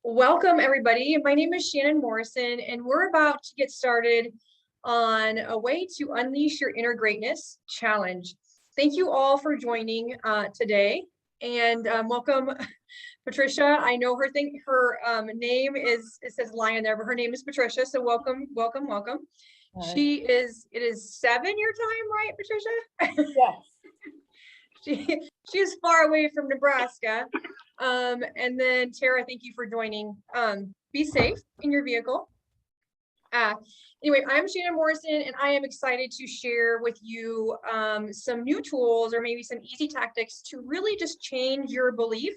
Welcome, everybody. My name is Shannon Morrison, and we're about to get started on a way to unleash your inner greatness challenge. Thank you all for joining today, and welcome, Patricia. I know her name is, it says Lion there, but her name is Patricia. So welcome, welcome, welcome. Hi. It is 7 your time, right, Patricia? Yes. She is far away from Nebraska. And then Tara, thank you for joining. Be safe in your vehicle. Anyway, I'm Shannon Morrison, and I am excited to share with you some new tools or maybe some easy tactics to really just change your belief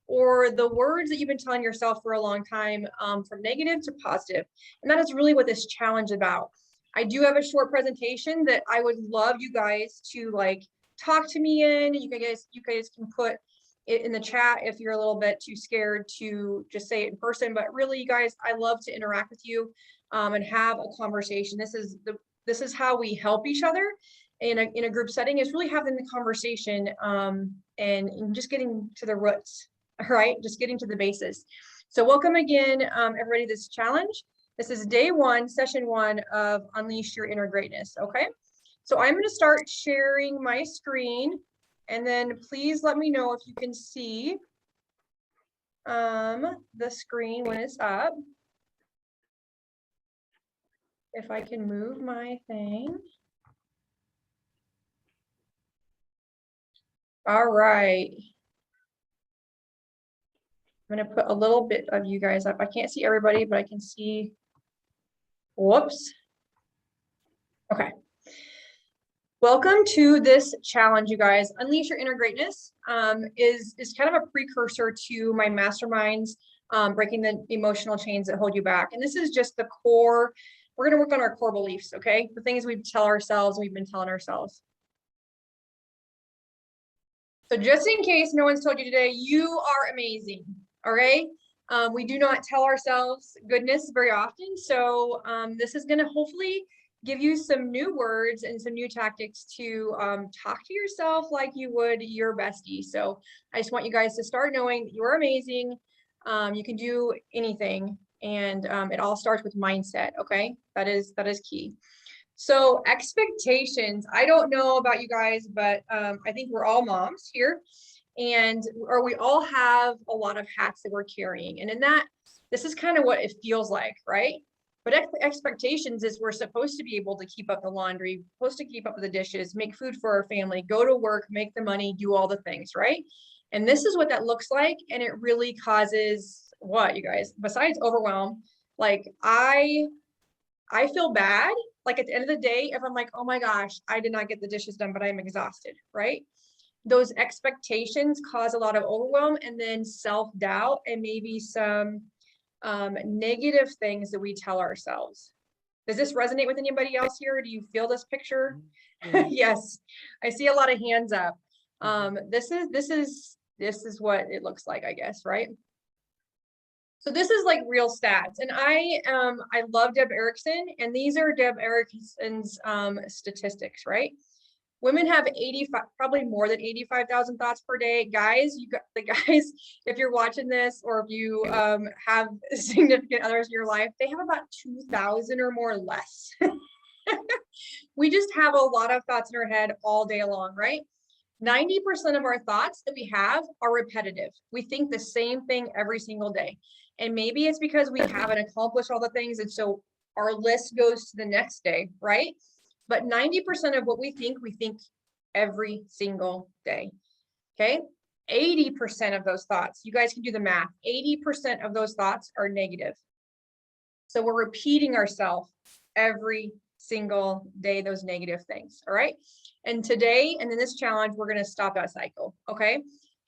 or the words that you've been telling yourself for a long time, from negative to positive. And that is really what this challenge is about. I do have a short presentation that I would love you guys to talk to me in. You guys can put it in the chat if you're a little bit too scared to just say it in person. But really, you guys, I love to interact with you and have a conversation. This is how we help each other in a group setting, is really having the conversation and just getting to the roots, right? Just getting to the basis. So welcome again, everybody, to this challenge. This is day one, session one of Unleash Your Inner Greatness, okay? So I'm going to start sharing my screen, and then please let me know if you can see the screen when it's up. If I can move my thing. All right. I'm going to put a little bit of you guys up. I can't see everybody, but I can see. Whoops. Okay. Welcome to this challenge, you guys. Unleash Your Inner Greatness is kind of a precursor to my masterminds, breaking the emotional chains that hold you back. And this is just the core. We're going to work on our core beliefs, okay? The things we tell ourselves, we've been telling ourselves. So just in case no one's told you today, you are amazing, all right? We do not tell ourselves goodness very often. So this is going to hopefully give you some new words and some new tactics to talk to yourself like you would your bestie. So I just want you guys to start knowing that you're amazing. You can do anything, and it all starts with mindset. Okay, that is key. So expectations. I don't know about you guys, but I think we're all moms here, or we all have a lot of hats that we're carrying, and in that, this is kind of what it feels like, right? But expectations is we're supposed to be able to keep up the laundry, supposed to keep up with the dishes, make food for our family, go to work, make the money, do all the things, right? And this is what that looks like. And it really causes what, you guys, besides overwhelm, like I feel bad. Like at the end of the day, if I'm like, oh my gosh, I did not get the dishes done, but I'm exhausted, right? Those expectations cause a lot of overwhelm and then self-doubt and maybe some negative things that we tell ourselves. Does this resonate with anybody else here? Do you feel this picture? Yes, I see a lot of hands up. This is what it looks like, I guess, right? So this is like real stats, and I love Deb Erickson, and these are Deb Erickson's statistics, right? Women have 85, probably more than 85,000 thoughts per day. Guys, if you're watching this, or if you have significant others in your life, they have about 2,000 or more less. We just have a lot of thoughts in our head all day long, right? 90% of our thoughts that we have are repetitive. We think the same thing every single day. And maybe it's because we haven't accomplished all the things. And so our list goes to the next day, right? But 90% of what we think every single day, okay? 80% of those thoughts, you guys can do the math, 80% of those thoughts are negative. So we're repeating ourselves every single day, those negative things, all right? And today, and in this challenge, we're gonna stop that cycle, okay?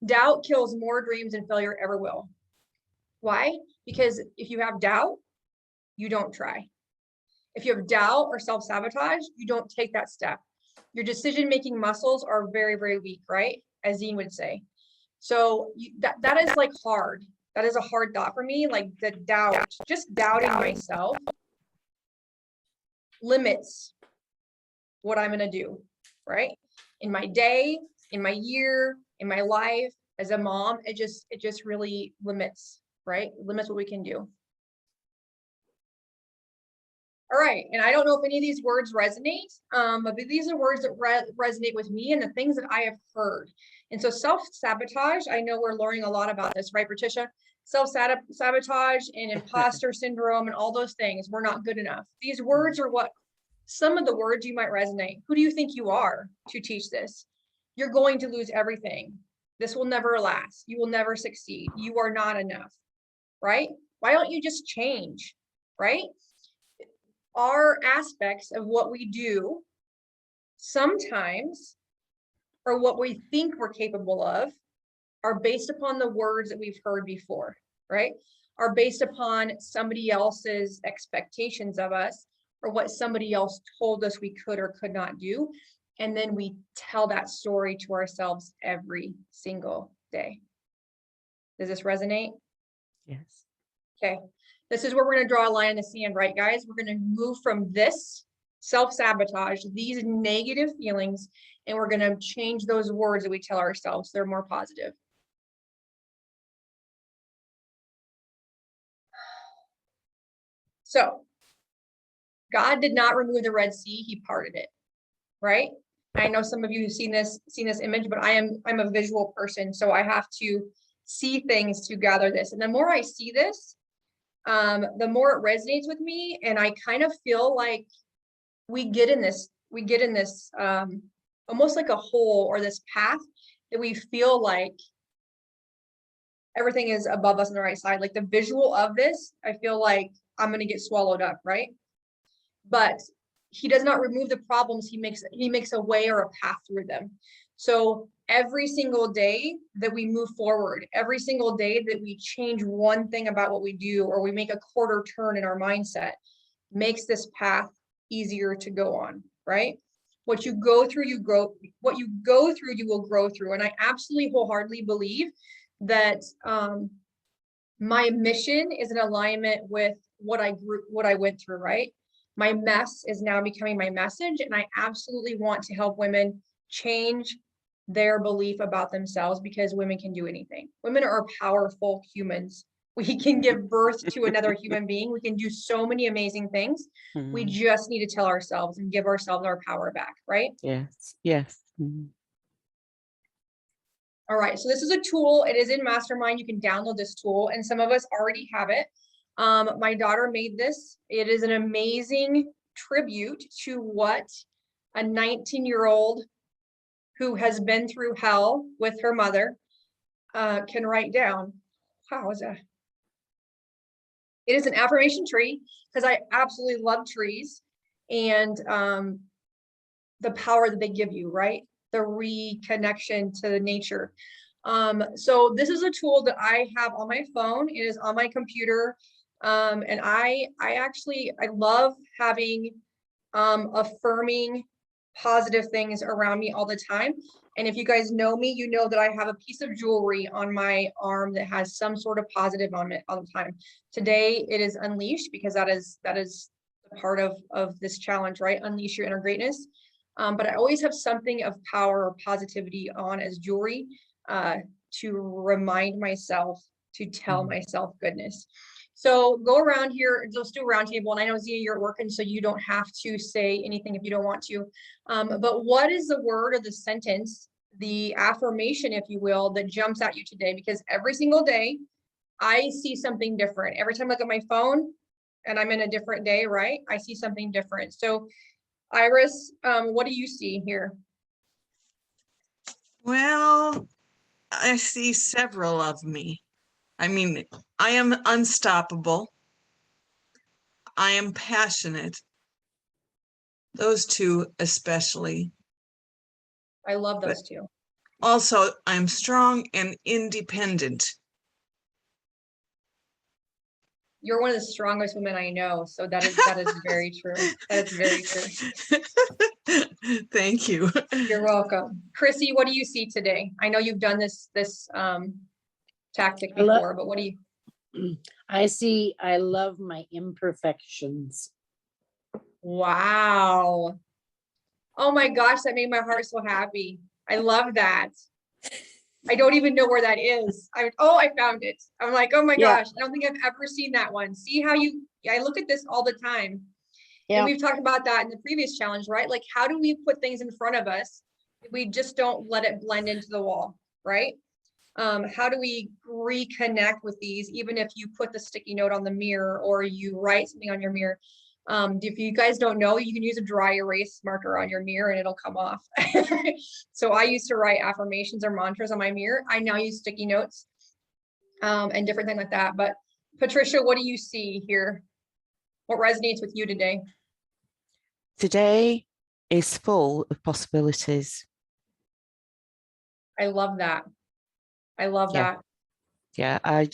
Doubt kills more dreams than failure ever will. Why? Because if you have doubt, you don't try. If you have doubt or self-sabotage, you don't take that step. Your decision-making muscles are very, very weak, right? As Zine would say. So that is like hard. That is a hard thought for me. Like the doubt, just doubting myself limits what I'm going to do, right? In my day, in my year, in my life, as a mom, it just really limits right? Limits what we can do. All right, and I don't know if any of these words resonate, but these are words that resonate with me and the things that I have heard. And so self-sabotage, I know we're learning a lot about this, right, Patricia? Self-sabotage and imposter syndrome and all those things, we're not good enough. These words are what, some of the words you might resonate. Who do you think you are to teach this? You're going to lose everything. This will never last. You will never succeed. You are not enough, right? Why don't you just change, right? Our aspects of what we do sometimes, or what we think we're capable of, are based upon the words that we've heard before, right? Are based upon somebody else's expectations of us, or what somebody else told us we could or could not do. And then we tell that story to ourselves every single day. Does this resonate? Yes. Okay. This is where we're going to draw a line in the sand, right, guys? We're going to move from this self-sabotage, these negative feelings, and we're going to change those words that we tell ourselves. They're more positive. So God did not remove the Red Sea, he parted it, right? I know some of you have seen this image, but I'm a visual person, so I have to see things to gather this. And the more I see this, the more it resonates with me. And I kind of feel like we get in this almost like a hole, or this path that we feel like everything is above us on the right side. Like the visual of this, I feel like I'm going to get swallowed up, right? But he does not remove the problems. He makes a way or a path through them. So every single day that we move forward, every single day that we change one thing about what we do, or we make a quarter turn in our mindset, makes this path easier to go on, right? What you go through, you grow. What you go through, you will grow through. And I absolutely wholeheartedly believe that my mission is in alignment with what I went through, right? My mess is now becoming my message, and I absolutely want to help women change their belief about themselves, because women can do anything. Women are powerful humans. We can give birth to another human being. We can do so many amazing things. We just need to tell ourselves and give ourselves our power back, right? Yes. Yes. All right, so this is a tool. It is in Mastermind. You can download this tool, and some of us already have it. My daughter made this. It is an amazing tribute to what a 19-year-old who has been through hell with her mother can write down. How is that? It is an affirmation tree, because I absolutely love trees, and the power that they give you, right? The reconnection to nature. So this is a tool that I have on my phone. It is on my computer. And I love having affirming positive things around me all the time. And if you guys know me, you know that I have a piece of jewelry on my arm that has some sort of positive on it all the time. Today it is unleashed, because that is part of this challenge, right? Unleash your inner greatness. But I always have something of power or positivity on as jewelry to remind myself, to tell myself goodness. So go around here, let's do a round table. And I know, Zia, you're working, so you don't have to say anything if you don't want to. But what is the word or the sentence, the affirmation, if you will, that jumps at you today? Because every single day I see something different. Every time I look at my phone and I'm in a different day, right? I see something different. So Iris, what do you see here? Well, I see several of me. I mean, I am unstoppable. I am passionate. Those two especially. I love those two. Also, I'm strong and independent. You're one of the strongest women I know. So that is very true. That is very true. Thank you. You're welcome. Chrissy, what do you see today? I know you've done this tactic before, but what do you? I love my imperfections. Wow. Oh my gosh, that made my heart so happy. I love that. I don't even know where that is. I found it. I'm like, oh my Yeah. gosh, I don't think I've ever seen that one. See how I look at this all the time. And Yeah. we've talked about that in the previous challenge, right? Like, how do we put things in front of us? We just don't let it blend into the wall, right? How do we reconnect with these, even if you put the sticky note on the mirror or you write something on your mirror? If you guys don't know, you can use a dry erase marker on your mirror and it'll come off. So I used to write affirmations or mantras on my mirror. I now use sticky notes and different things like that. But Patricia, what do you see here? What resonates with you today? Today is full of possibilities. I love that. I love Yeah. that. Yeah, I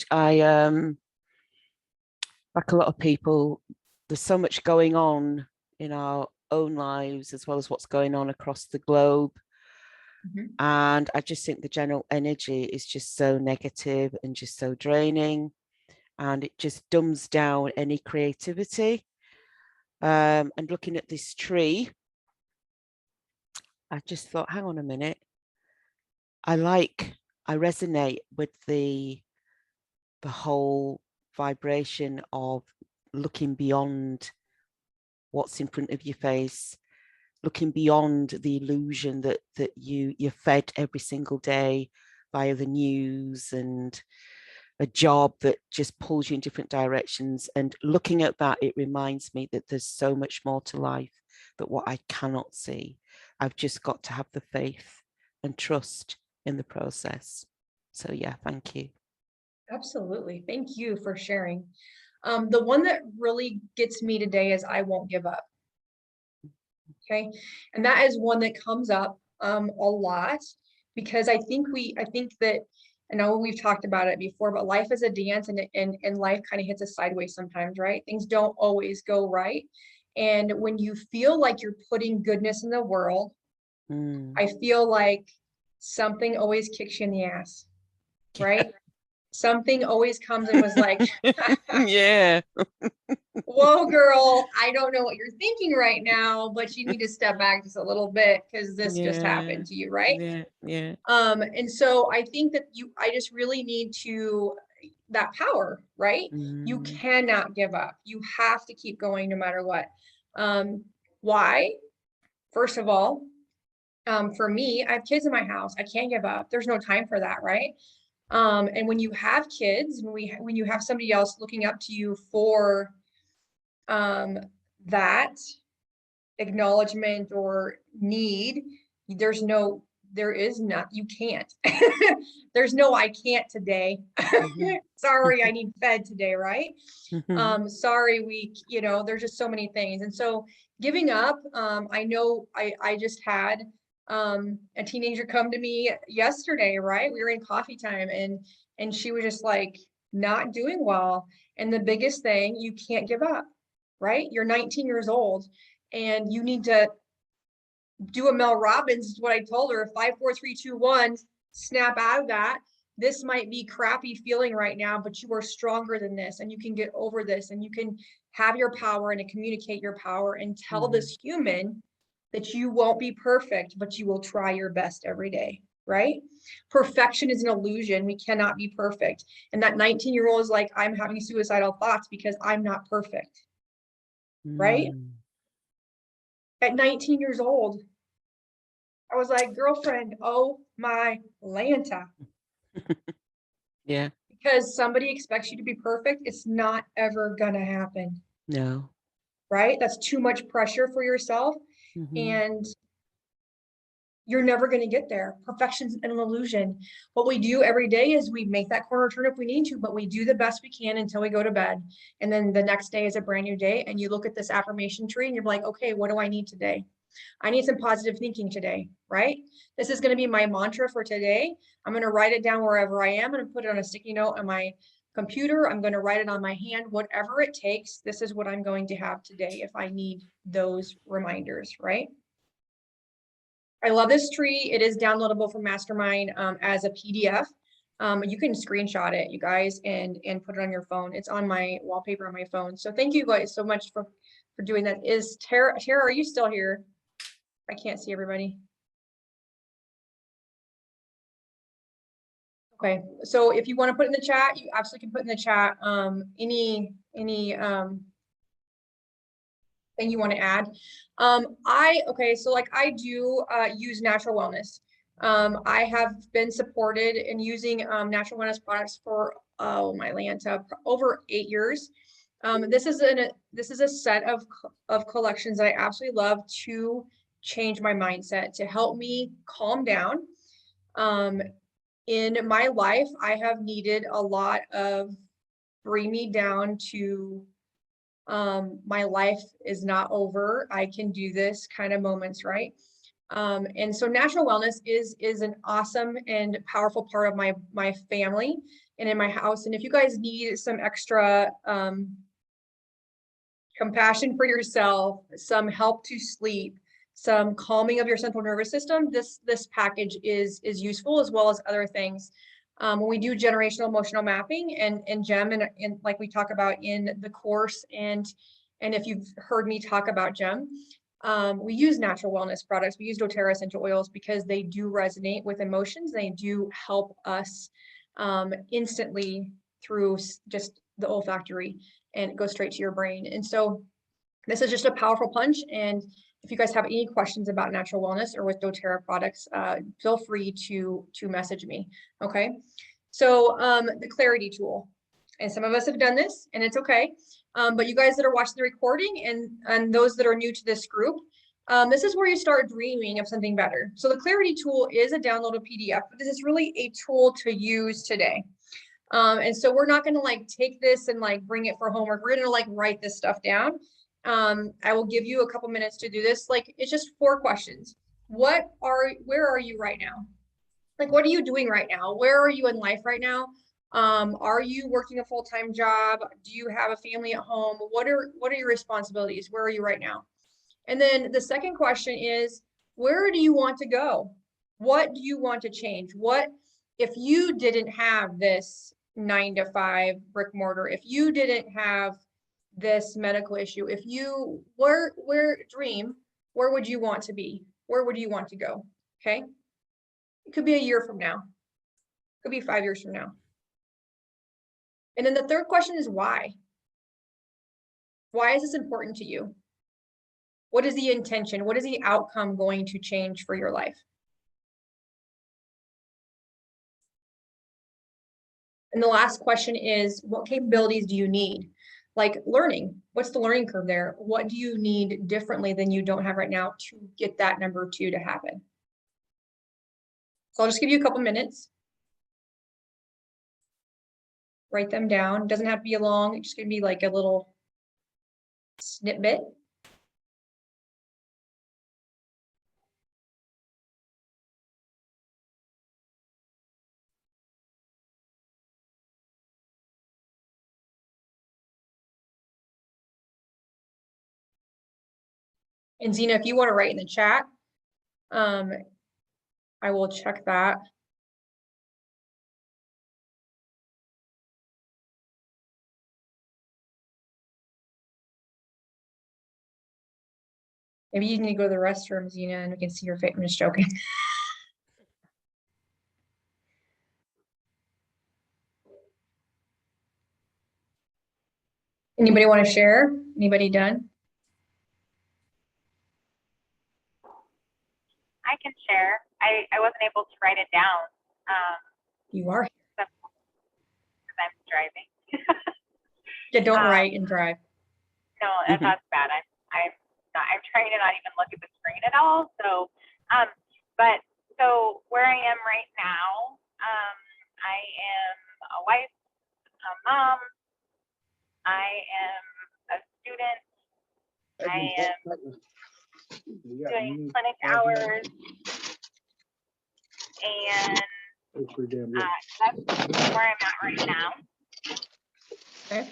like a lot of people, there's so much going on in our own lives as well as what's going on across the globe. Mhm. And I just think the general energy is just so negative and just so draining. And it just dumbs down any creativity. And looking at this tree, I just thought, hang on a minute. I resonate with the whole vibration of looking beyond what's in front of your face, looking beyond the illusion that you're fed every single day via the news and a job that just pulls you in different directions. And looking at that, it reminds me that there's so much more to life than what I cannot see. I've just got to have the faith and trust in the process. So yeah, thank you. Absolutely. Thank you for sharing. The one that really gets me today is I won't give up. Okay. And that is one that comes up a lot because I think that I know we've talked about it before, but life is a dance and life kind of hits us sideways sometimes, right? Things don't always go right. And when you feel like you're putting goodness in the world, I feel like something always kicks you in the ass, right? Something always comes and was like, Yeah. whoa, girl, I don't know what you're thinking right now, but you need to step back just a little bit because this just happened to you, right? Yeah. And so I think that I just really need that power, right? You cannot give up. You have to keep going no matter what. Why? First of all, for me, I have kids in my house. I can't give up. There's no time for that, right? And when you have kids, when you have somebody else looking up to you for that acknowledgement or need, there is not, you can't. There's no, I can't today. Sorry, I need fed today, right? Sorry, there's just so many things. And so giving up, I know I just had a teenager come to me yesterday, right? We were in coffee time and she was just like not doing well. And the biggest thing, you can't give up, right? You're 19 years old and you need to do a Mel Robbins, is what I told her. 5, 4, 3, 2, 1, snap out of that. This might be crappy feeling right now, but you are stronger than this and you can get over this and you can have your power and communicate your power and tell this human that you won't be perfect, but you will try your best every day, right? Perfection is an illusion. We cannot be perfect. And that 19-year-old is like, I'm having suicidal thoughts because I'm not perfect, right? At 19 years old, I was like, girlfriend, oh my Lanta. Yeah. Because somebody expects you to be perfect, it's not ever gonna happen. No. Right? That's too much pressure for yourself. And you're never going to get there. Perfection's an illusion. What we do every day is we make that corner turn if we need to, but we do the best we can until we go to bed. And then the next day is a brand new day. And you look at this affirmation tree and you're like, okay, what do I need today? I need some positive thinking today, right? This is going to be my mantra for today. I'm going to write it down wherever I am and put it on a sticky note on my computer. I'm going to write it on my hand, whatever it takes. This is what I'm going to have today if I need those reminders, right? I love this tree. It is downloadable from Mastermind as a PDF. You can screenshot it, you guys, and put it on your phone. It's on my wallpaper on my phone. So thank you guys so much for doing that. Is Tara, are you still here? I can't see everybody. Okay, so if you want to put in the chat, you absolutely can put in the chat any thing you want to add. Okay, so like I do use natural wellness. I have been supported in using natural wellness products for my Lanta over 8 years. This is a set of collections that I absolutely love to change my mindset, to help me calm down. In my life, I have needed a lot of bring me down to my life is not over. I can do this kind of moments, right? And so natural wellness is an awesome and powerful part of my family and in my house. And if you guys need some extra compassion for yourself, some help to sleep, some calming of your central nervous system, this package is useful, as well as other things. When we do generational emotional mapping and GEM, and like we talk about in the course, and if you've heard me talk about GEM, we use natural wellness products. We use doTERRA essential oils because they do resonate with emotions. They do help us instantly through just the olfactory, and it goes straight to your brain. And so this is just a powerful punch. And if you guys have any questions about natural wellness or with doTERRA products, feel free to message me. Okay. So the clarity tool, and some of us have done this and it's okay. But you guys that are watching the recording and those that are new to this group, this is where you start dreaming of something better. So the clarity tool is a downloadable PDF, but this is really a tool to use today. And so we're not going to like take this and like bring it for homework. We're going to like write this stuff down. I will give you a couple minutes to do this. Like, it's just 4 questions. Where are you right now? Like, what are you doing right now? Where are you in life right now? Are you working a full-time job? Do you have a family at home? What are your responsibilities? Where are you right now? And then the second question is, where do you want to go? What do you want to change? What if you didn't have this 9-to-5 brick mortar, if you didn't have this medical issue, if you where dream, where would you want to be? Where would you want to go? Okay. It could be a year from now. It could be 5 years from now. And then the third question is why? Why is this important to you? What is the intention? What is the outcome going to change for your life? And the last question is, what capabilities do you need? Like learning, what's the learning curve there? What do you need differently than you don't have right now to get that number 2 to happen? So I'll just give you a couple minutes. Write them down. It doesn't have to be long. It's just gonna be like a little snippet. And Zena, if you want to write in the chat, I will check that. Maybe you need to go to the restroom, Zena, and we can see your face. I'm just joking. Anybody want to share? Anybody done? I can share. I wasn't able to write it down. You are. Because I'm driving. Yeah, don't write and drive. No, that's bad. I'm trying to not even look at the screen at all. So, so where I am right now, I am a wife, a mom. I am a student. I am doing clinic hours, and that's where I'm at right now. Okay.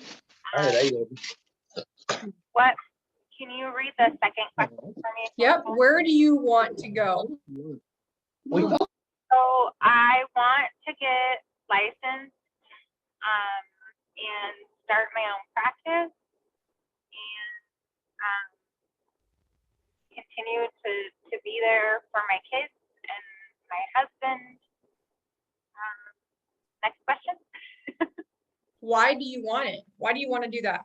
What? Can you read the second question for me? Yep. Where do you want to go? So I want to get licensed and start my own practice and continue to be there for my kids and my husband. Why do you want it? Why do you want to do that?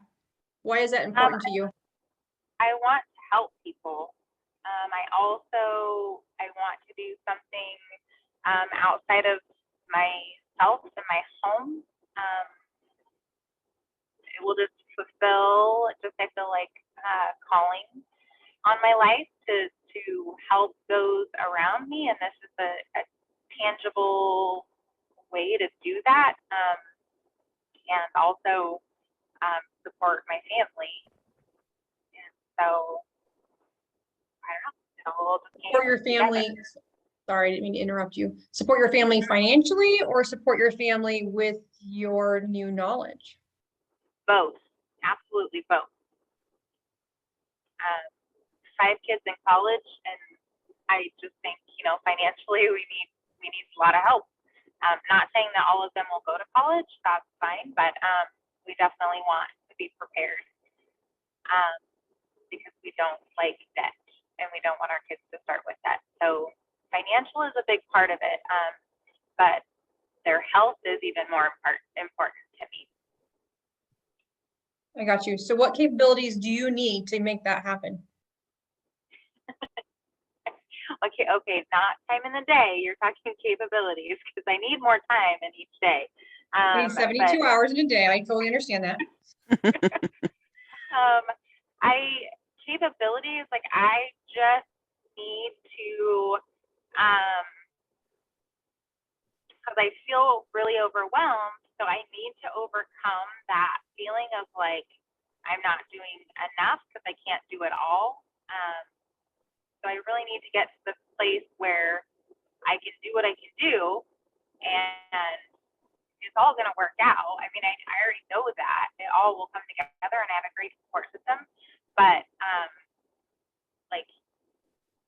Why is that important to you? I want to help people. I want to do something outside of myself and my home. It will just fulfill I feel like calling on my life to help those around me, and this is a tangible way to do that, and also support my family. And so I don't know. Support your family. Sorry, I didn't mean to interrupt you. Support your family financially or support your family with your new knowledge? Both, absolutely both. 5 kids in college, and I just think, financially we need a lot of help. Not saying that all of them will go to college, that's fine, but we definitely want to be prepared, because we don't like debt and we don't want our kids to start with debt. So financial is a big part of it, but their health is even more important to me. I got you. So what capabilities do you need to make that happen? Okay, not time in the day. You're talking capabilities, because I need more time in each day. You need 72 hours in a day. I totally understand that. Capabilities, like I just need to, because I feel really overwhelmed, so I need to overcome that feeling of like I'm not doing enough because I can't do it all. So I really need to get to the place where I can do what I can do, and it's all going to work out. I mean, I already know that it all will come together, and I have a great support system. But like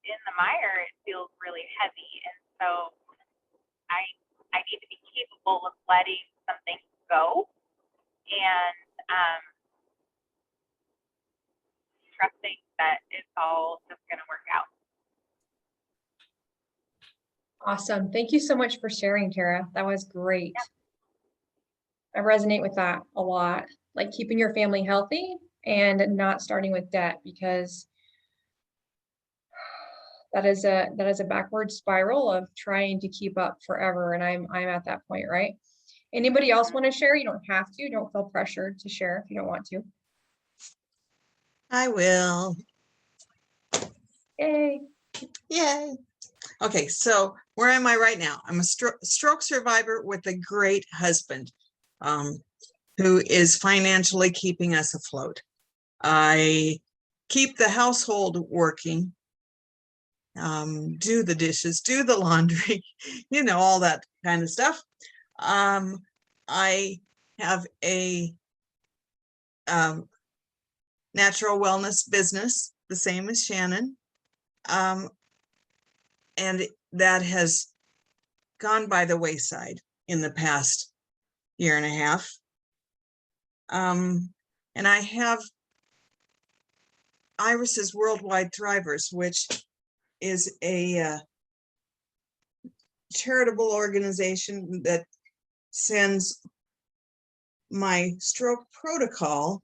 in the mire, it feels really heavy, and so I need to be capable of letting something go, and trusting that it's all just going to work out. Awesome. Thank you so much for sharing, Tara. That was great. Yeah. I resonate with that a lot, like keeping your family healthy and not starting with debt, because that is a backward spiral of trying to keep up forever. And I'm at that point, right? Anybody else want to share? You don't have to. Don't feel pressured to share if you don't want to. I will. Yay. Yay. Okay, so where am I right now? I'm a stroke survivor with a great husband who is financially keeping us afloat. I keep the household working, do the dishes, do the laundry, all that kind of stuff. I have a natural wellness business, the same as Shannon. And that has gone by the wayside in the past year and a half. And I have Iris's Worldwide Thrivers, which is a charitable organization that sends my stroke protocol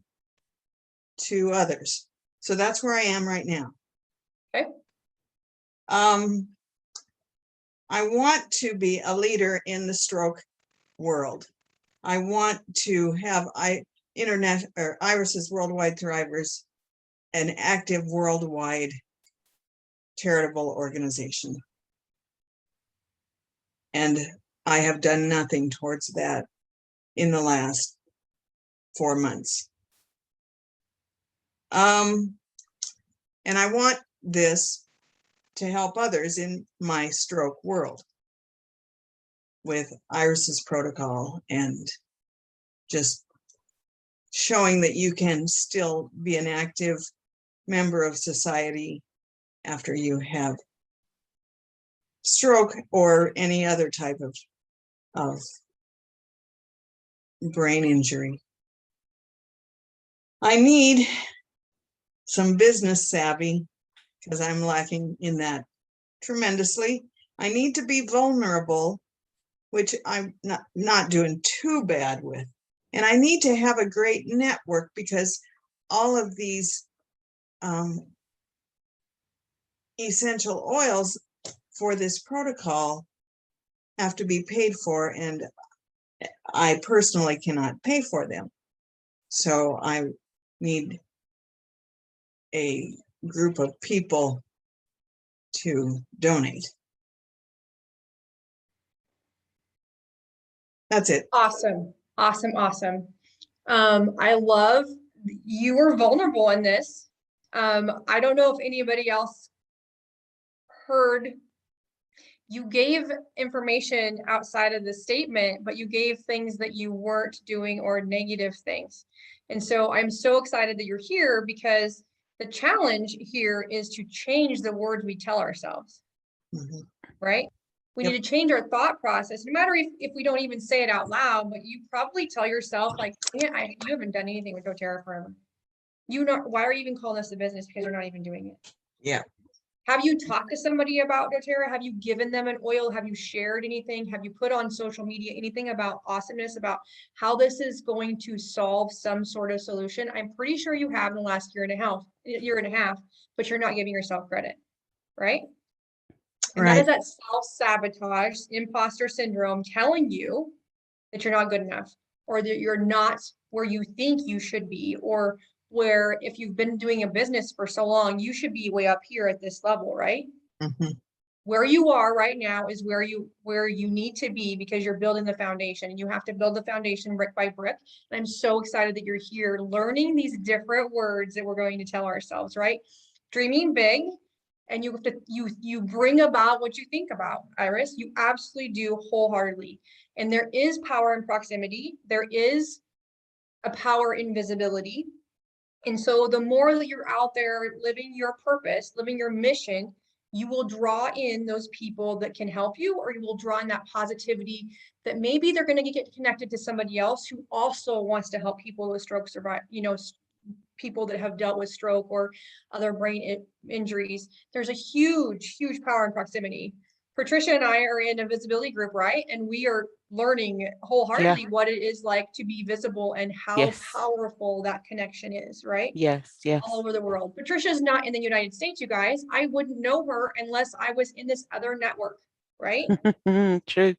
to others. So that's where I am right now. Okay. I want to be a leader in the stroke world. I want to have Iris's Worldwide Thrivers, an active worldwide charitable organization. And I have done nothing towards that in the last 4 months. And I want this to help others in my stroke world with Iris's protocol and just showing that you can still be an active member of society after you have stroke or any other type of brain injury. I need some business savvy because I'm lacking in that tremendously. I need to be vulnerable, which I'm not doing too bad with. And I need to have a great network because all of these essential oils for this protocol have to be paid for, and I personally cannot pay for them. So I need a group of people to donate. That's it. Awesome, awesome, awesome. I love you were vulnerable in this. I don't know if anybody else heard. You gave information outside of the statement, but you gave things that you weren't doing or negative things. And so I'm so excited that you're here because the challenge here is to change the words we tell ourselves, right? We need to change our thought process, no matter if we don't even say it out loud, but you probably tell yourself like, yeah, you haven't done anything with doTERRA forever. Why are you even calling this a business? Because you're not even doing it. Yeah. Have you talked to somebody about doTERRA? Have you given them an oil? Have you shared anything? Have you put on social media anything about awesomeness, about how this is going to solve some sort of solution? I'm pretty sure you have in the last year and a half, but you're not giving yourself credit, right? And that is that self-sabotage, imposter syndrome telling you that you're not good enough, or that you're not where you think you should be, or where if you've been doing a business for so long, you should be way up here at this level, right? Where you are right now is where you need to be because you're building the foundation, and you have to build the foundation brick by brick. And I'm so excited that you're here learning these different words that we're going to tell ourselves, right? Dreaming big. And you have to you bring about what you think about, Iris. You absolutely do wholeheartedly. And there is power in proximity. There is a power in visibility. And so the more that you're out there living your purpose, living your mission, you will draw in those people that can help you, or you will draw in that positivity that maybe they're going to get connected to somebody else who also wants to help people with stroke survive, people that have dealt with stroke or other brain injuries. There's a huge, huge power in proximity. Patricia and I are in a visibility group, right? And we are learning wholeheartedly what it is like to be visible and how powerful that connection is, right? Yes. All over the world. Patricia's not in the United States, you guys. I wouldn't know her unless I was in this other network, right? True.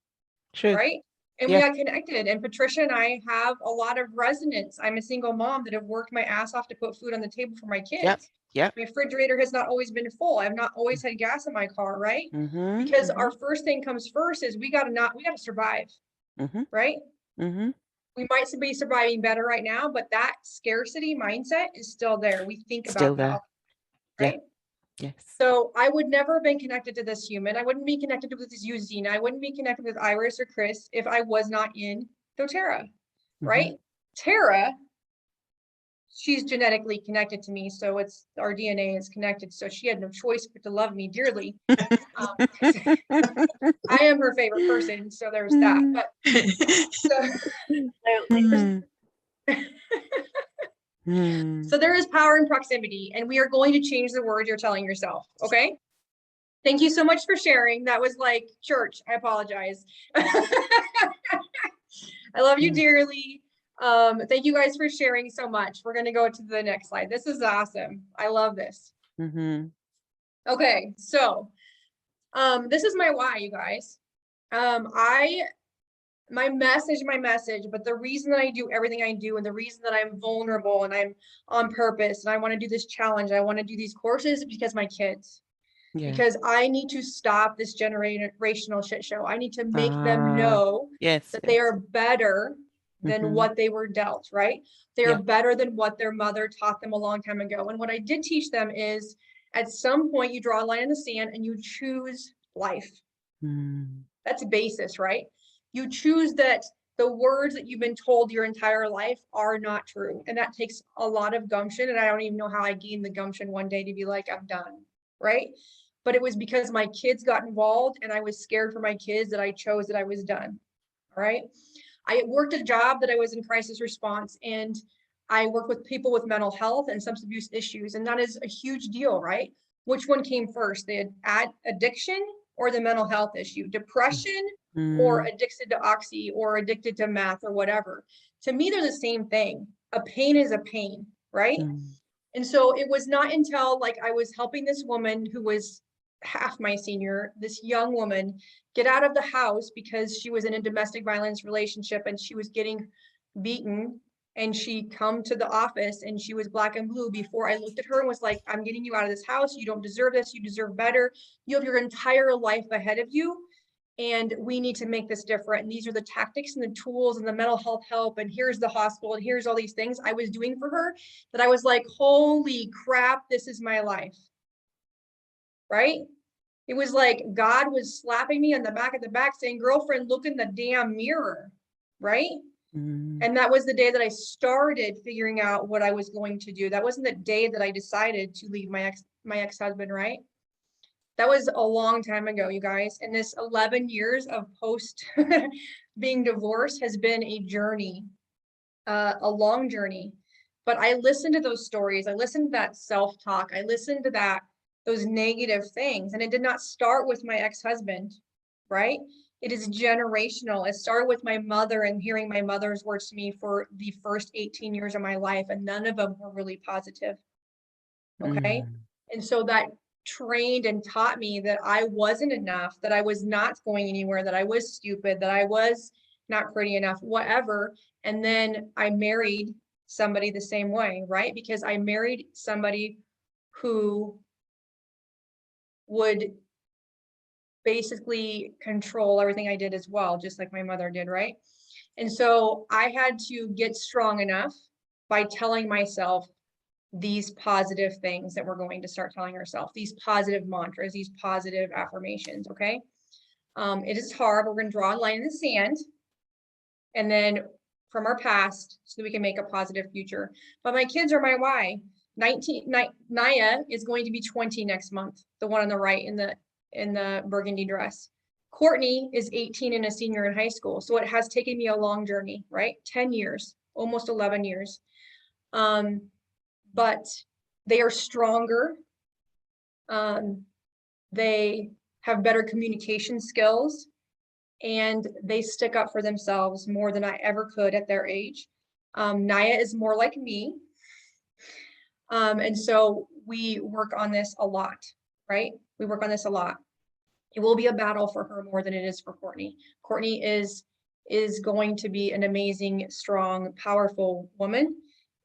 Right? And we got connected, and Patricia and I have a lot of resonance. I'm a single mom that have worked my ass off to put food on the table for my kids. My refrigerator has not always been full. I've not always had gas in my car, right? Because our first thing comes first is we got to survive, right? We might be surviving better right now, but that scarcity mindset is still there. We think about that, right? Yes. So I would never have been connected to this human. I wouldn't be connected with this Zena. I wouldn't be connected with Iris or Chris if I was not in doTERRA, right? Tara, she's genetically connected to me, so it's our DNA is connected. So she had no choice but to love me dearly. I am her favorite person, so there's that. But so there is power in proximity, and we are going to change the words you're telling yourself. Okay. Thank you so much for sharing. That was like church. I apologize. I love you dearly. Thank you guys for sharing so much. We're going to go to the next slide. This is awesome. I love this. Okay. So, this is my why, you guys. My message, but the reason that I do everything I do, and the reason that I'm vulnerable and I'm on purpose and I want to do this challenge, I want to do these courses, is because my kids, because I need to stop this generational shit show. I need to make them know that they are better than what they were dealt, right? They are better than what their mother taught them a long time ago. And what I did teach them is at some point you draw a line in the sand and you choose life. That's a basis, right? You choose that the words that you've been told your entire life are not true. And that takes a lot of gumption. And I don't even know how I gained the gumption one day to be like, I'm done, right? But it was because my kids got involved and I was scared for my kids that I chose that I was done, all right? I worked a job that I was in crisis response, and I work with people with mental health and substance abuse issues. And that is a huge deal, right? Which one came first, the addiction or the mental health issue, depression or addicted to oxy or addicted to meth or whatever. To me, they're the same thing. A pain is a pain, right? And so it was not until like I was helping this woman who was half my senior, this young woman, get out of the house because she was in a domestic violence relationship and she was getting beaten, and she come to the office and she was black and blue, before I looked at her and was like, I'm getting you out of this house. You don't deserve this. You deserve better. You have your entire life ahead of you, and we need to make this different. And these are the tactics and the tools and the mental health help. And here's the hospital. And here's all these things I was doing for her that I was like, holy crap, this is my life. Right? It was like God was slapping me on the back saying, girlfriend, look in the damn mirror. Right? And that was the day that I started figuring out what I was going to do. That wasn't the day that I decided to leave my ex-husband, right? That was a long time ago, you guys. And this 11 years of post being divorced has been a journey, a long journey. But I listened to those stories. I listened to that self-talk. I listened to those negative things. And it did not start with my ex-husband, right? It is generational. It started with my mother and hearing my mother's words to me for the first 18 years of my life, and none of them were really positive. Okay. And so that trained and taught me that I wasn't enough, that I was not going anywhere, that I was stupid, that I was not pretty enough, whatever. And then I married somebody the same way, right? Because I married somebody who would basically control everything I did as well, just like my mother did, right? And so I had to get strong enough by telling myself these positive things that we're going to start telling ourselves, these positive mantras, these positive affirmations, okay? It is hard, but we're gonna draw a line in the sand, and then from our past, so that we can make a positive future. But my kids are my why. Naya is going to be 20 next month, the one on the right in the burgundy dress. Courtney is 18 and a senior in high school. So it has taken me a long journey, right? 10 years, almost 11 years. But they are stronger. They have better communication skills, and they stick up for themselves more than I ever could at their age. Naya is more like me. And so we work on this a lot, right? We work on this a lot. It will be a battle for her more than it is for Courtney. Courtney is going to be an amazing, strong, powerful woman.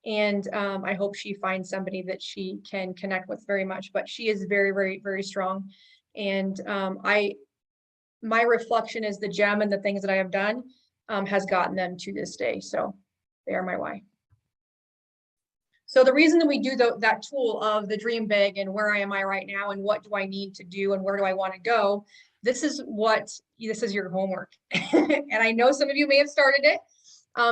And I hope she finds somebody that she can connect with very much, but she is very, very, very strong. And my reflection is the gem and the things that I have done has gotten them to this day. So they are my why. So the reason that we do that tool of the dream big and where am I right now and what do I need to do and where do I want to go, this is your homework. And I know some of you may have started it.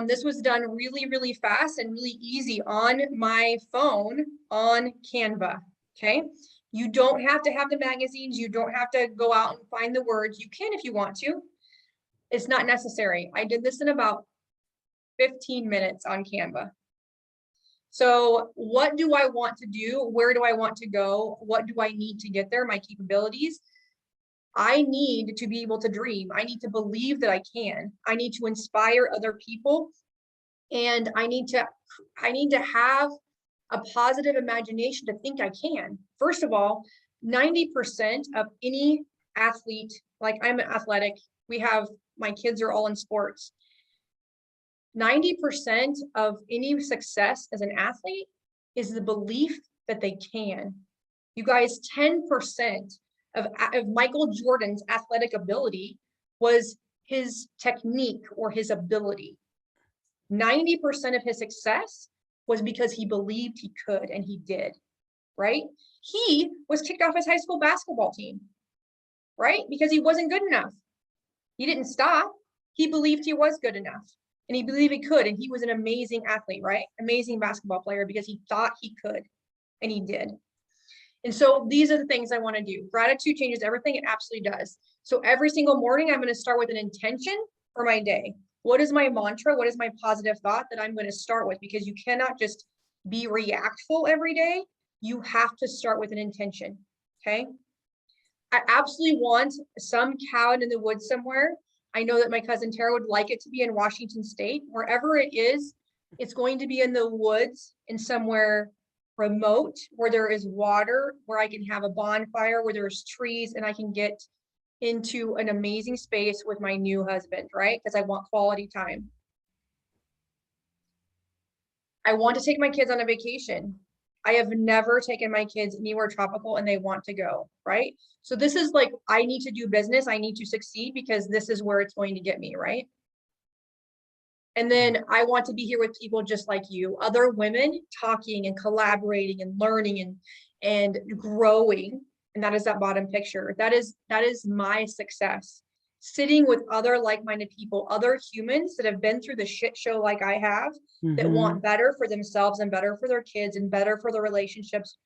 This was done really, really fast and really easy on my phone on Canva, okay? You don't have to have the magazines. You don't have to go out and find the words. You can if you want to. It's not necessary. I did this in about 15 minutes on Canva. So what do I want to do? Where do I want to go? What do I need to get there? My capabilities. I need to be able to dream. I need to believe that I can. I need to inspire other people. And I need to have a positive imagination to think I can. First of all, 90% of any athlete, like I'm an athletic, my kids are all in sports. 90% of any success as an athlete is the belief that they can. You guys, 10% of Michael Jordan's athletic ability was his technique or his ability. 90% of his success was because he believed he could, and he did, right? He was kicked off his high school basketball team, right? Because he wasn't good enough. He didn't stop. He believed he was good enough. And he believed he could, and he was an amazing athlete, right? Amazing basketball player because he thought he could, and he did. And so these are the things I want to do. Gratitude changes everything. It absolutely does. So every single morning, I'm going to start with an intention for my day. What is my mantra? What is my positive thought that I'm going to start with? Because you cannot just be reactful every day. You have to start with an intention, okay? I absolutely want some cabin in the woods somewhere. I know that my cousin Tara would like it to be in Washington State. Wherever it is, it's going to be in the woods and somewhere remote where there is water, where I can have a bonfire, where there's trees, and I can get into an amazing space with my new husband, right? Because I want quality time. I want to take my kids on a vacation. I have never taken my kids anywhere tropical and they want to go, right? So this is like, I need to do business. I need to succeed because this is where it's going to get me, right? And then I want to be here with people just like you, other women talking and collaborating and learning and growing. And that is that bottom picture. That is my success. Sitting with other like-minded people, other humans that have been through the shit show like I have, that want better for themselves and better for their kids and better for their relationships,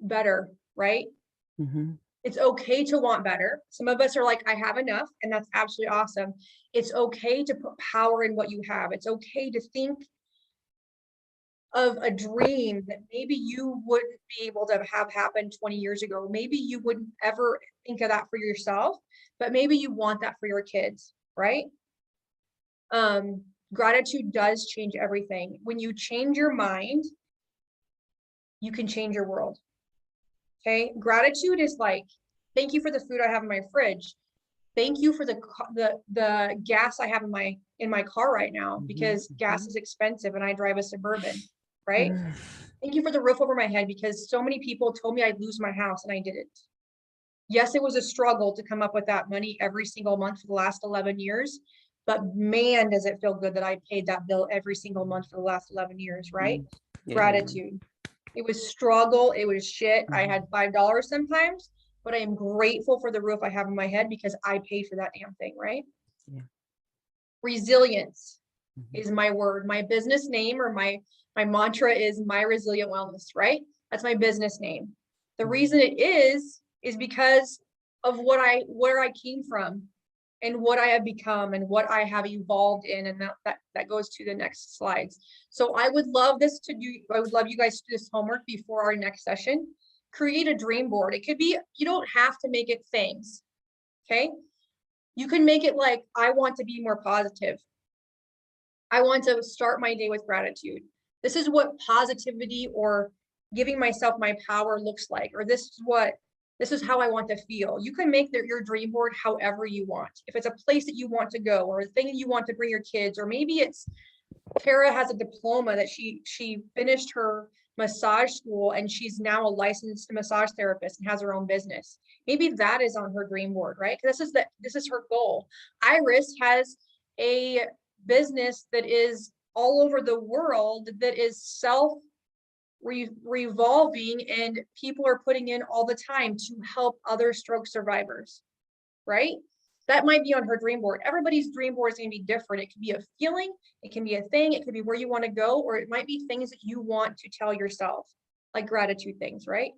better, right? It's okay to want better. Some of us are like, I have enough, and that's absolutely awesome. It's okay to put power in what you have. It's okay to think of a dream that maybe you wouldn't be able to have happen 20 years ago. Maybe you wouldn't ever think of that for yourself, but maybe you want that for your kids, right? Gratitude does change everything. When you change your mind, you can change your world. Okay, gratitude is like, thank you for the food I have in my fridge. Thank you for the gas I have in my car right now, because gas is expensive and I drive a Suburban, right? Thank you for the roof over my head, because so many people told me I'd lose my house and I didn't. Yes, it was a struggle to come up with that money every single month for the last 11 years, but man, does it feel good that I paid that bill every single month for the last 11 years, right? Gratitude. It was struggle. It was shit. I had $5 sometimes, but I am grateful for the roof I have on my head because I paid for that damn thing, right? Resilience is my word. My business name, or my mantra is my resilient wellness, right? That's my business name. The reason it is because of where I came from and what I have become and what I have evolved in. And that goes to the next slides. So I would love I would love you guys to do this homework before our next session. Create a dream board. It could be, you don't have to make it things, okay? You can make it like, I want to be more positive. I want to start my day with gratitude. This is what positivity or giving myself my power looks like, or this is how I want to feel. You can make your dream board however you want. If it's a place that you want to go, or a thing that you want to bring your kids, or maybe it's Tara has a diploma that she finished her massage school and she's now a licensed massage therapist and has her own business. Maybe that is on her dream board, right? Because this is her goal. Iris has a business that is all over the world, that is revolving, and people are putting in all the time to help other stroke survivors, right? That might be on her dream board. Everybody's dream board is going to be different. It could be a feeling, it can be a thing, it could be where you want to go, or it might be things that you want to tell yourself, like gratitude things, right?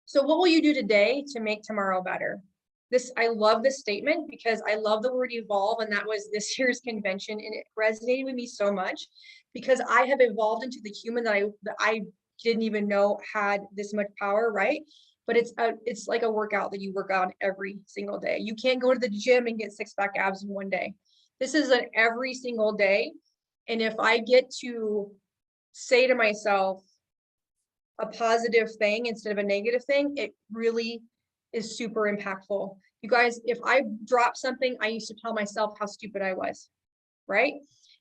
So what will you do today to make tomorrow better? I love this statement because I love the word evolve, and that was this year's convention, and it resonated with me so much because I have evolved into the human that I didn't even know had this much power, right? But it's like a workout that you work out every single day. You can't go to the gym and get 6-pack abs in one day. This is an every single day. And if I get to say to myself a positive thing instead of a negative thing, it really is super impactful. You guys, if I drop something, I used to tell myself how stupid I was, right?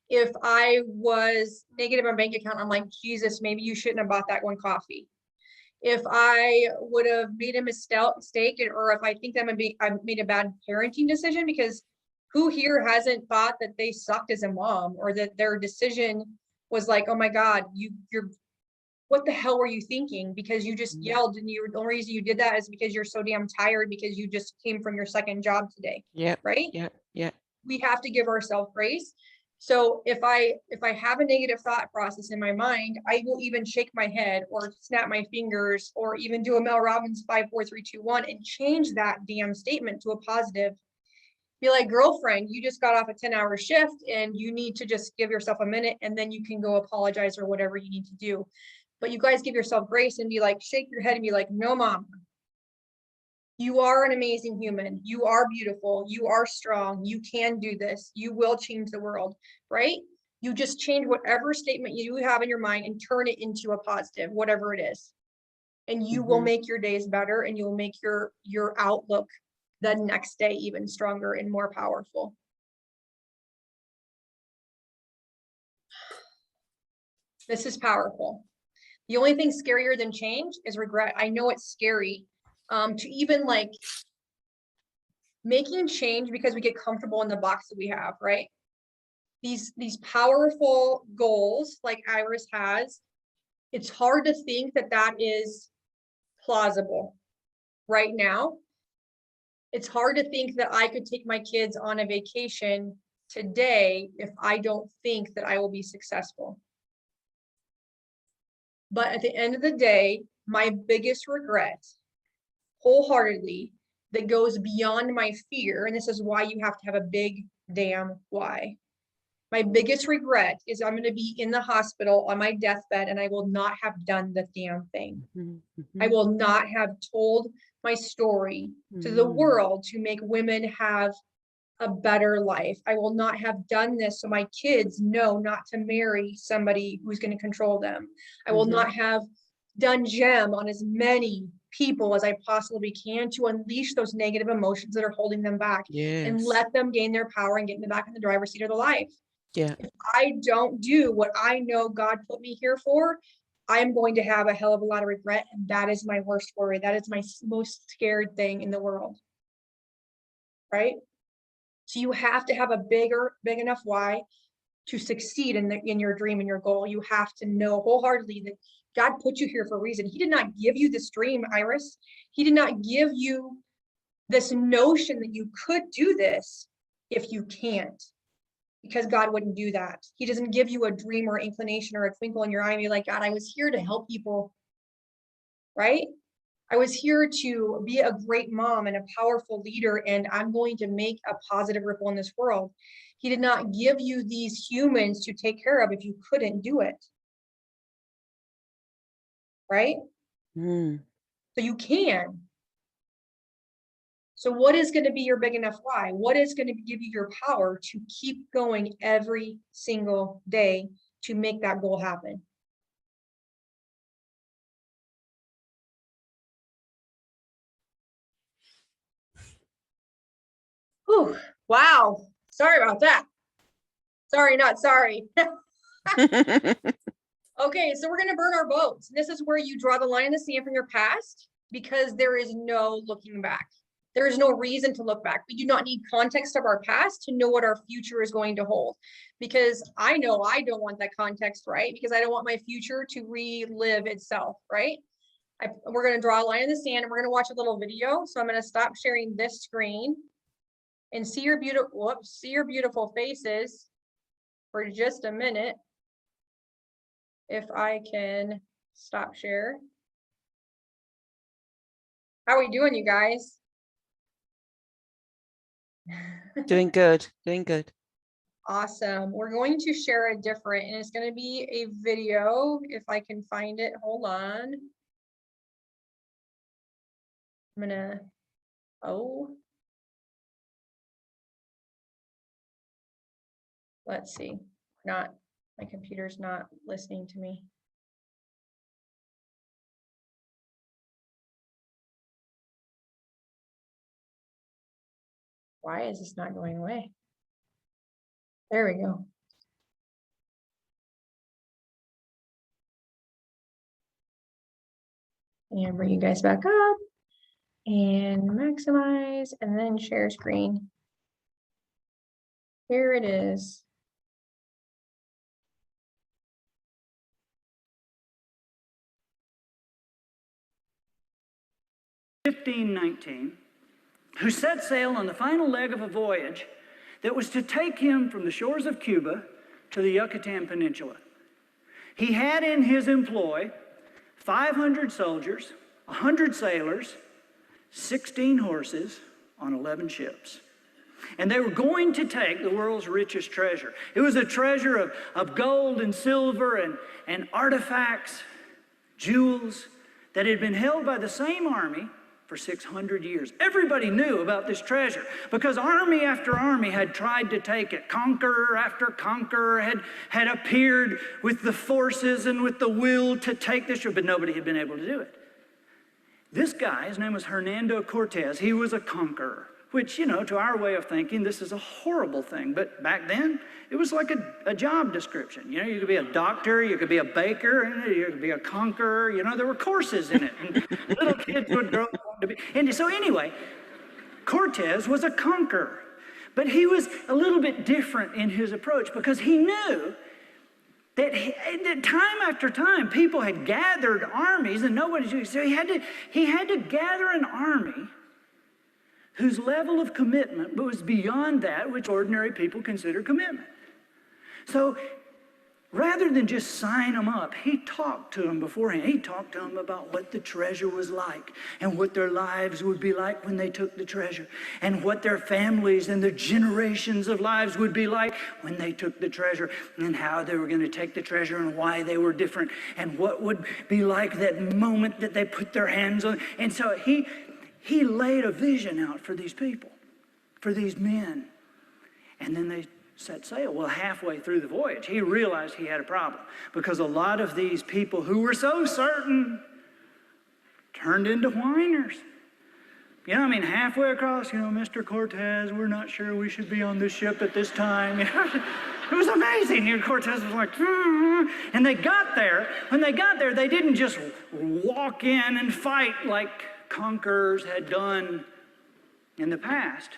If I was negative on my bank account, I'm like, Jesus, maybe you shouldn't have bought that one coffee. If I would have made a mistake, or if I think that I made a bad parenting decision, because who here hasn't thought that they sucked as a mom, or that their decision was like, oh my God, you're what the hell were you thinking? Because you just yelled, and the only reason you did that is because you're so damn tired because you just came from your second job today. Yeah. Right? Yeah. We have to give ourselves grace. So if I have a negative thought process in my mind, I will even shake my head or snap my fingers or even do a Mel Robbins 5, 4, 3, 2, 1 and change that damn statement to a positive. Be like, girlfriend, you just got off a 10-hour shift and you need to just give yourself a minute, and then you can go apologize or whatever you need to do. But you guys give yourself grace and be like, shake your head and be like, no, mom. You are an amazing human. You are beautiful. You are strong. You can do this. You will change the world, right? You just change whatever statement you have in your mind and turn it into a positive, whatever it is. And you will make your days better, and you'll make your outlook the next day even stronger and more powerful. This is powerful. The only thing scarier than change is regret. I know it's scary to even like making change because we get comfortable in the box that we have, right? These powerful goals like Iris has, it's hard to think that that is plausible right now. It's hard to think that I could take my kids on a vacation today if I don't think that I will be successful. But at the end of the day, my biggest regret, wholeheartedly, that goes beyond my fear, and this is why you have to have a big damn why. My biggest regret is I'm going to be in the hospital on my deathbed and I will not have done the damn thing. I will not have told my story to the world to make women have a better life. I will not have done this so my kids know not to marry somebody who's going to control them. I will not have done gem on as many people as I possibly can to unleash those negative emotions that are holding them back and let them gain their power and get in the back in the driver's seat of their life. If I don't do what I know God put me here for, I'm going to have a hell of a lot of regret. And that is my worst worry. That is my most scared thing in the world. Right? So you have to have a big enough why to succeed in your dream and your goal. You have to know wholeheartedly that God put you here for a reason. He did not give you this dream, Iris. He did not give you this notion that you could do this if you can't, because God wouldn't do that. He doesn't give you a dream or inclination or a twinkle in your eye and be like, God, I was here to help people, right? I was here to be a great mom and a powerful leader, and I'm going to make a positive ripple in this world. He did not give you these humans to take care of if you couldn't do it. Right? So you can. So what is going to be your big enough why? What is going to give you your power to keep going every single day to make that goal happen? Whew, wow. Sorry about that. Sorry, not sorry. Okay, so we're going to burn our boats. This is where you draw the line in the sand from your past, because there is no looking back. There is no reason to look back. We do not need context of our past to know what our future is going to hold, because I know I don't want that context, right? Because I don't want my future to relive itself, right? We're going to draw a line in the sand and we're going to watch a little video. So I'm going to stop sharing this screen and see your beautiful faces for just a minute. If I can stop share. How are we doing, you guys? Doing good, doing good. Awesome. We're going to share a different, and it's going to be a video if I can find it. Hold on. I'm gonna, let's see. My computer's not listening to me. Why is this not going away? There we go. And bring you guys back up and maximize and then share screen. Here it is. (1519), who set sail on the final leg of a voyage that was to take him from the shores of Cuba to the Yucatan Peninsula. He had in his employ 500 soldiers, 100 sailors, 16 horses on 11 ships. And they were going to take the world's richest treasure. It was a treasure of gold and silver and artifacts. jewels that had been held by the same army for 600 years. Everybody knew about this treasure because army after army had tried to take it. Conqueror after conqueror had appeared with the forces and with the will to take this, but nobody had been able to do it. This guy, his name was Hernando Cortez, he was a conqueror, which, you know, to our way of thinking, this is a horrible thing. But back then, it was like a job description. You know, you could be a doctor, you could be a baker, and you could be a conqueror. You know, there were courses in it. And little kids would grow up to be. And so anyway, Cortez was a conqueror. But he was a little bit different in his approach because he knew that time after time, people had gathered armies and nobody, so he had to gather an army whose level of commitment was beyond that which ordinary people consider commitment. So rather than just sign them up, he talked to them beforehand. He talked to them about what the treasure was like and what their lives would be like when they took the treasure and what their families and their generations of lives would be like when they took the treasure and how they were going to take the treasure and why they were different and what would be like that moment that they put their hands on. And so he laid a vision out for these people, for these men. And then they set sail. Well, halfway through the voyage, he realized he had a problem because a lot of these people who were so certain turned into whiners. You know, I mean, halfway across, you know, Mr. Cortez, we're not sure we should be on this ship at this time. You know, it was amazing. You know, Cortez was like, and they got there. When they got there, they didn't just walk in and fight like conquerors had done in the past.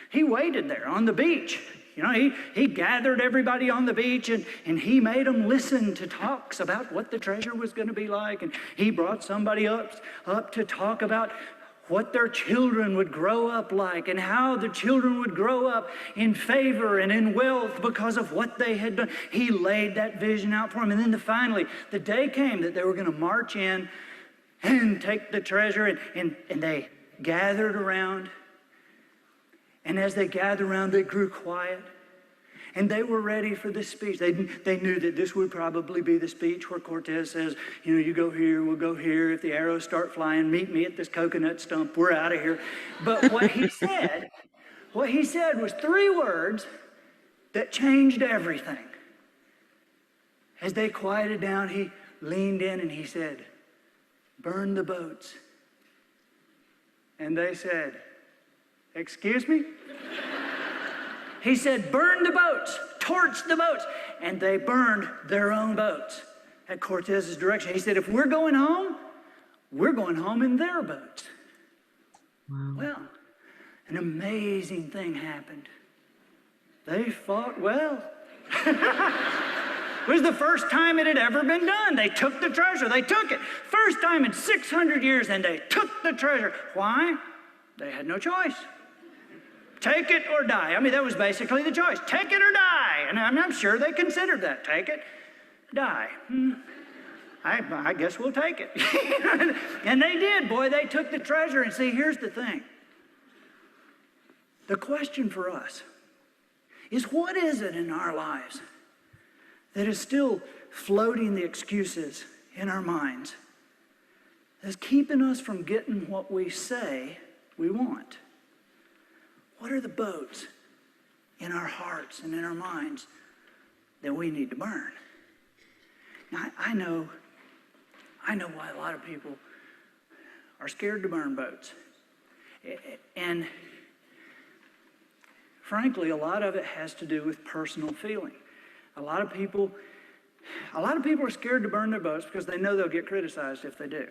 He waited there on the beach. You know, he gathered everybody on the beach and he made them listen to talks about what the treasure was going to be like. And he brought somebody up to talk about what their children would grow up like and how the children would grow up in favor and in wealth because of what they had done. He laid that vision out for them. And then finally, the day came that they were going to march in and take the treasure, and they gathered around. And as they gathered around, they grew quiet. And they were ready for the speech. They knew that this would probably be the speech where Cortez says, you know, you go here, we'll go here. If the arrows start flying, meet me at this coconut stump. We're out of here. But what he said was 3 words that changed everything. As they quieted down, he leaned in and he said, burn the boats. And they said, excuse me? He said, burn the boats, torch the boats. And they burned their own boats at Cortez's direction. He said, if we're going home in their boats. Wow. Well, an amazing thing happened. They fought well. It was the first time it had ever been done. They took the treasure. They took it. First time in 600 years, and they took the treasure. Why? They had no choice. Take it or die. I mean, that was basically the choice. Take it or die. And I'm sure they considered that. Take it, die. I guess we'll take it. And they did. Boy, they took the treasure. And see, here's the thing. The question for us is, what is it in our lives that is still floating the excuses in our minds, that's keeping us from getting what we say we want? What are the boats in our hearts and in our minds that we need to burn? Now, I know why a lot of people are scared to burn boats. And frankly, a lot of it has to do with personal feeling. A lot of people are scared to burn their boats because they know they'll get criticized if they do.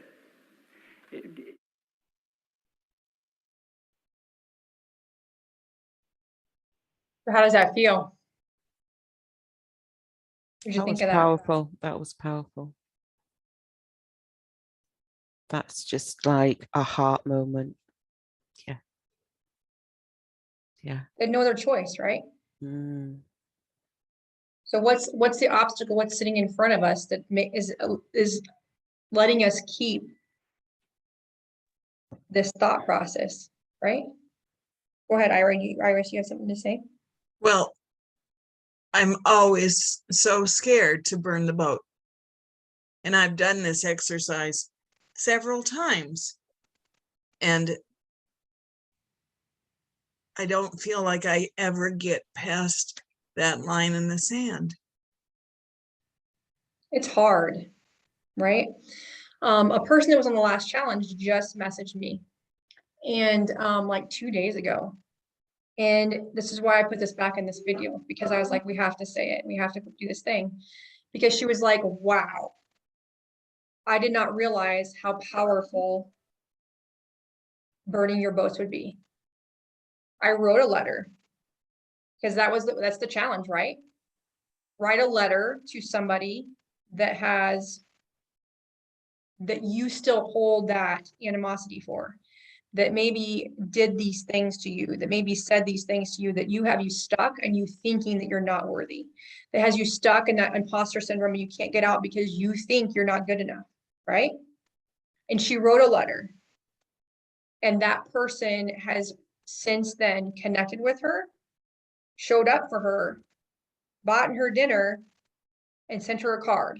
How does that feel? What did you That think was of that? powerful. That was powerful. That's just like a heart moment. Yeah. Yeah. They had no other choice, right? Mm. So what's the obstacle? What's sitting in front of us that is letting us keep this thought process, right? Go ahead, Iris, you have something to say? Well, I'm always so scared to burn the boat. And I've done this exercise several times. And I don't feel like I ever get past that line in the sand. It's hard, right? A person that was on the last challenge just messaged me, and like 2 days ago. And this is why I put this back in this video, because I was like, we have to say it. We have to do this thing. Because she was like, wow, I did not realize how powerful burning your boats would be. I wrote a letter, because that's the challenge, right? Write a letter to somebody that you still hold that animosity for, that maybe did these things to you, that maybe said these things to you, that you stuck and you thinking that you're not worthy, that has you stuck in that imposter syndrome and you can't get out because you think you're not good enough, right? And she wrote a letter, and that person has since then connected with her, showed up for her, bought her dinner, and sent her a card.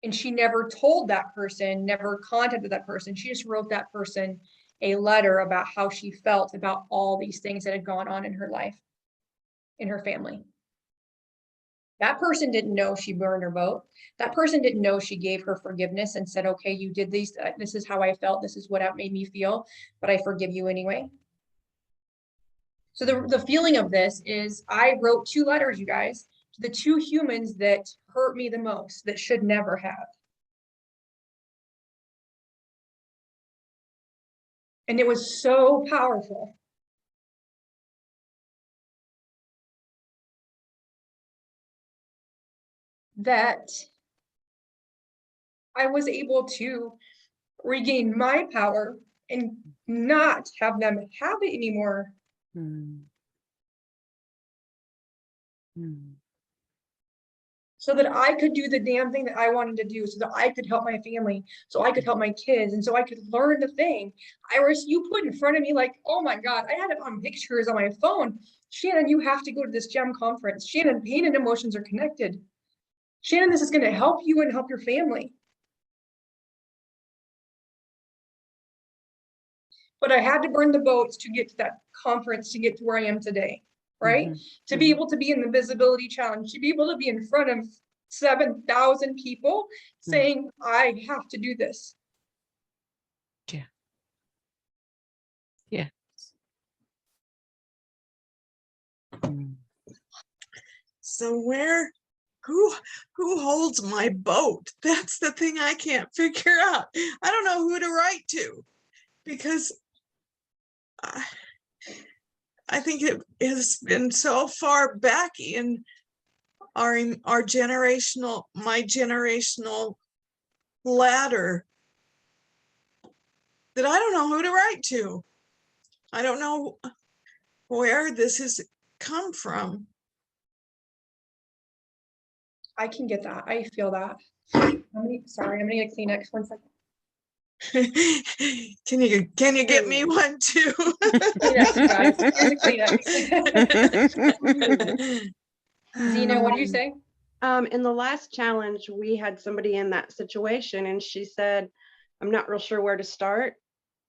And she never told that person, never contacted that person. She just wrote that person a letter about how she felt about all these things that had gone on in her life, in her family. That person didn't know she burned her boat. That person didn't know she gave her forgiveness and said, okay, you did these, this is how I felt, this is what it made me feel, but I forgive you anyway. So the feeling of this is, I wrote 2 letters, you guys, to the 2 humans that hurt me the most, that should never have. And it was so powerful. That I was able to regain my power and not have them have it anymore. Mm. Mm. So that I could do the damn thing that I wanted to do, so that I could help my family, so I could help my kids, and so I could learn the thing. Iris, you put in front of me like, oh my God, I had it on pictures on my phone. Shannon, you have to go to this GEM conference. Shannon, pain and emotions are connected. Shannon, this is going to help you and help your family. But I had to burn the boats to get to that conference, to get to where I am today, right? Mhm. To be able to be in the visibility challenge, to be able to be in front of 7,000 people saying, I have to do this. Yeah. Yeah. Mm. So who holds my boat? That's the thing I can't figure out. I don't know who to write to, because I think it has been so far back in my generational ladder that I don't know who to write to. I don't know where this has come from. I can get that. I feel that. Sorry, I'm gonna get Kleenex 1 second. Can you get me one too? Kleenex, you guys. Here's a Kleenex. Zena, what did you say? In the last challenge, we had somebody in that situation, and she said, I'm not real sure where to start.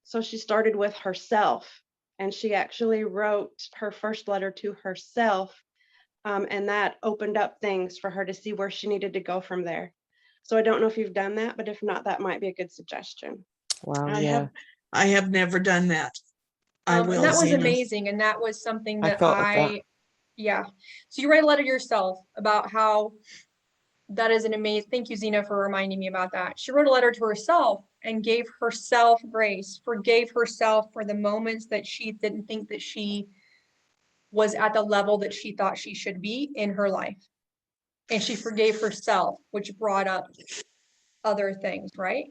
So she started with herself, and she actually wrote her first letter to herself. And that opened up things for her to see where she needed to go from there. So I don't know if you've done that, but if not, that might be a good suggestion. Wow. I have never done that. I will. And that was Zena. amazing. And that was something I that thought of that. Yeah. So you write a letter yourself about how that is an amazing, thank you, Zena, for reminding me about that. She wrote a letter to herself and gave herself grace, forgave herself for the moments that she didn't think that she was at the level that she thought she should be in her life. And she forgave herself, which brought up other things, right?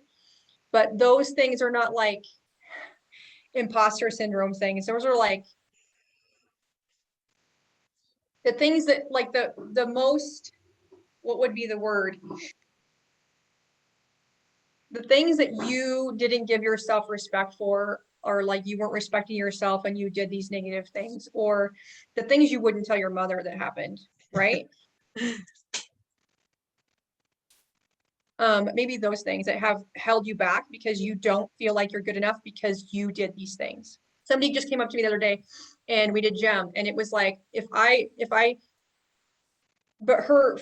But those things are not like imposter syndrome things. Those are like the things that, like the most, what would be the word? The things that you didn't give yourself respect for, or like you weren't respecting yourself and you did these negative things, or the things you wouldn't tell your mother that happened, right? Maybe those things that have held you back because you don't feel like you're good enough because you did these things. Somebody just came up to me the other day and we did gem, and it was like, but her,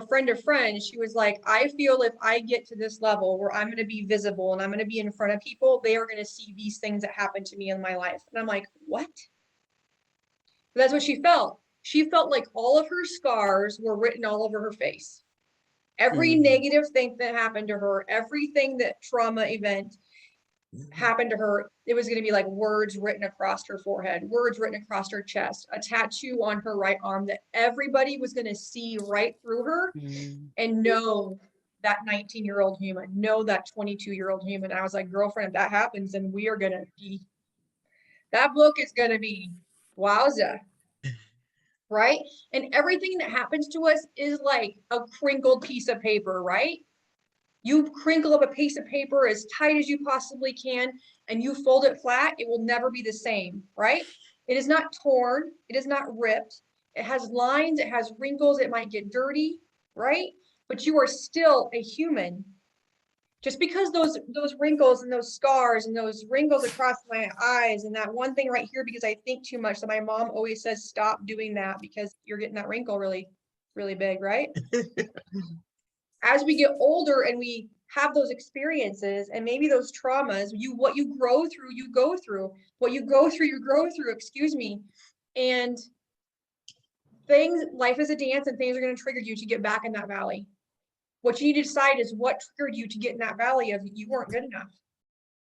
friend of friends, she was like, I feel if I get to this level where I'm going to be visible and I'm going to be in front of people, they are going to see these things that happen to me in my life. And I'm like, what? But that's what she felt. She felt like all of her scars were written all over her face. Every negative thing that happened to her, everything that trauma event happened to her, it was going to be like words written across her forehead, words written across her chest, a tattoo on her right arm that everybody was going to see right through her and know that 19-year-old human, know that 22-year-old human. I was like, girlfriend, if that happens, then we are going to be, that book is going to be wowza. Right? And everything that happens to us is like a crinkled piece of paper, right? You crinkle up a piece of paper as tight as you possibly can, and you fold it flat, it will never be the same, right? It is not torn, it is not ripped. It has lines, it has wrinkles, it might get dirty, right? But you are still a human. Just because those wrinkles and those scars and those wrinkles across my eyes and that one thing right here because I think too much, that my mom always says, stop doing that because you're getting that wrinkle really, really big, right? As we get older and we have those experiences and maybe those traumas, what you grow through, you go through. What you go through, you grow through, excuse me. And life is a dance, and things are going to trigger you to get back in that valley. What you need to decide is what triggered you to get in that valley of you weren't good enough.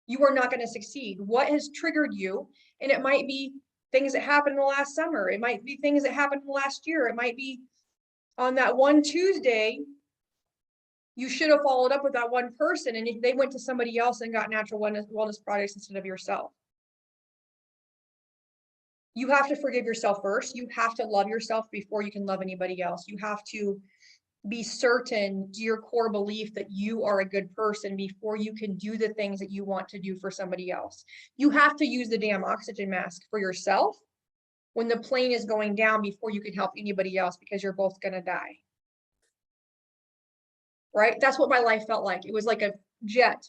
You are not going to succeed. What has triggered you? And it might be things that happened in the last summer. It might be things that happened in the last year. It might be on that one Tuesday, you should have followed up with that one person and they went to somebody else and got natural wellness products instead of yourself. You have to forgive yourself first. You have to love yourself before you can love anybody else. You have to be certain to your core belief that you are a good person before you can do the things that you want to do for somebody else. You have to use the damn oxygen mask for yourself when the plane is going down before you can help anybody else, because you're both going to die. Right? That's what my life felt like. It was like a jet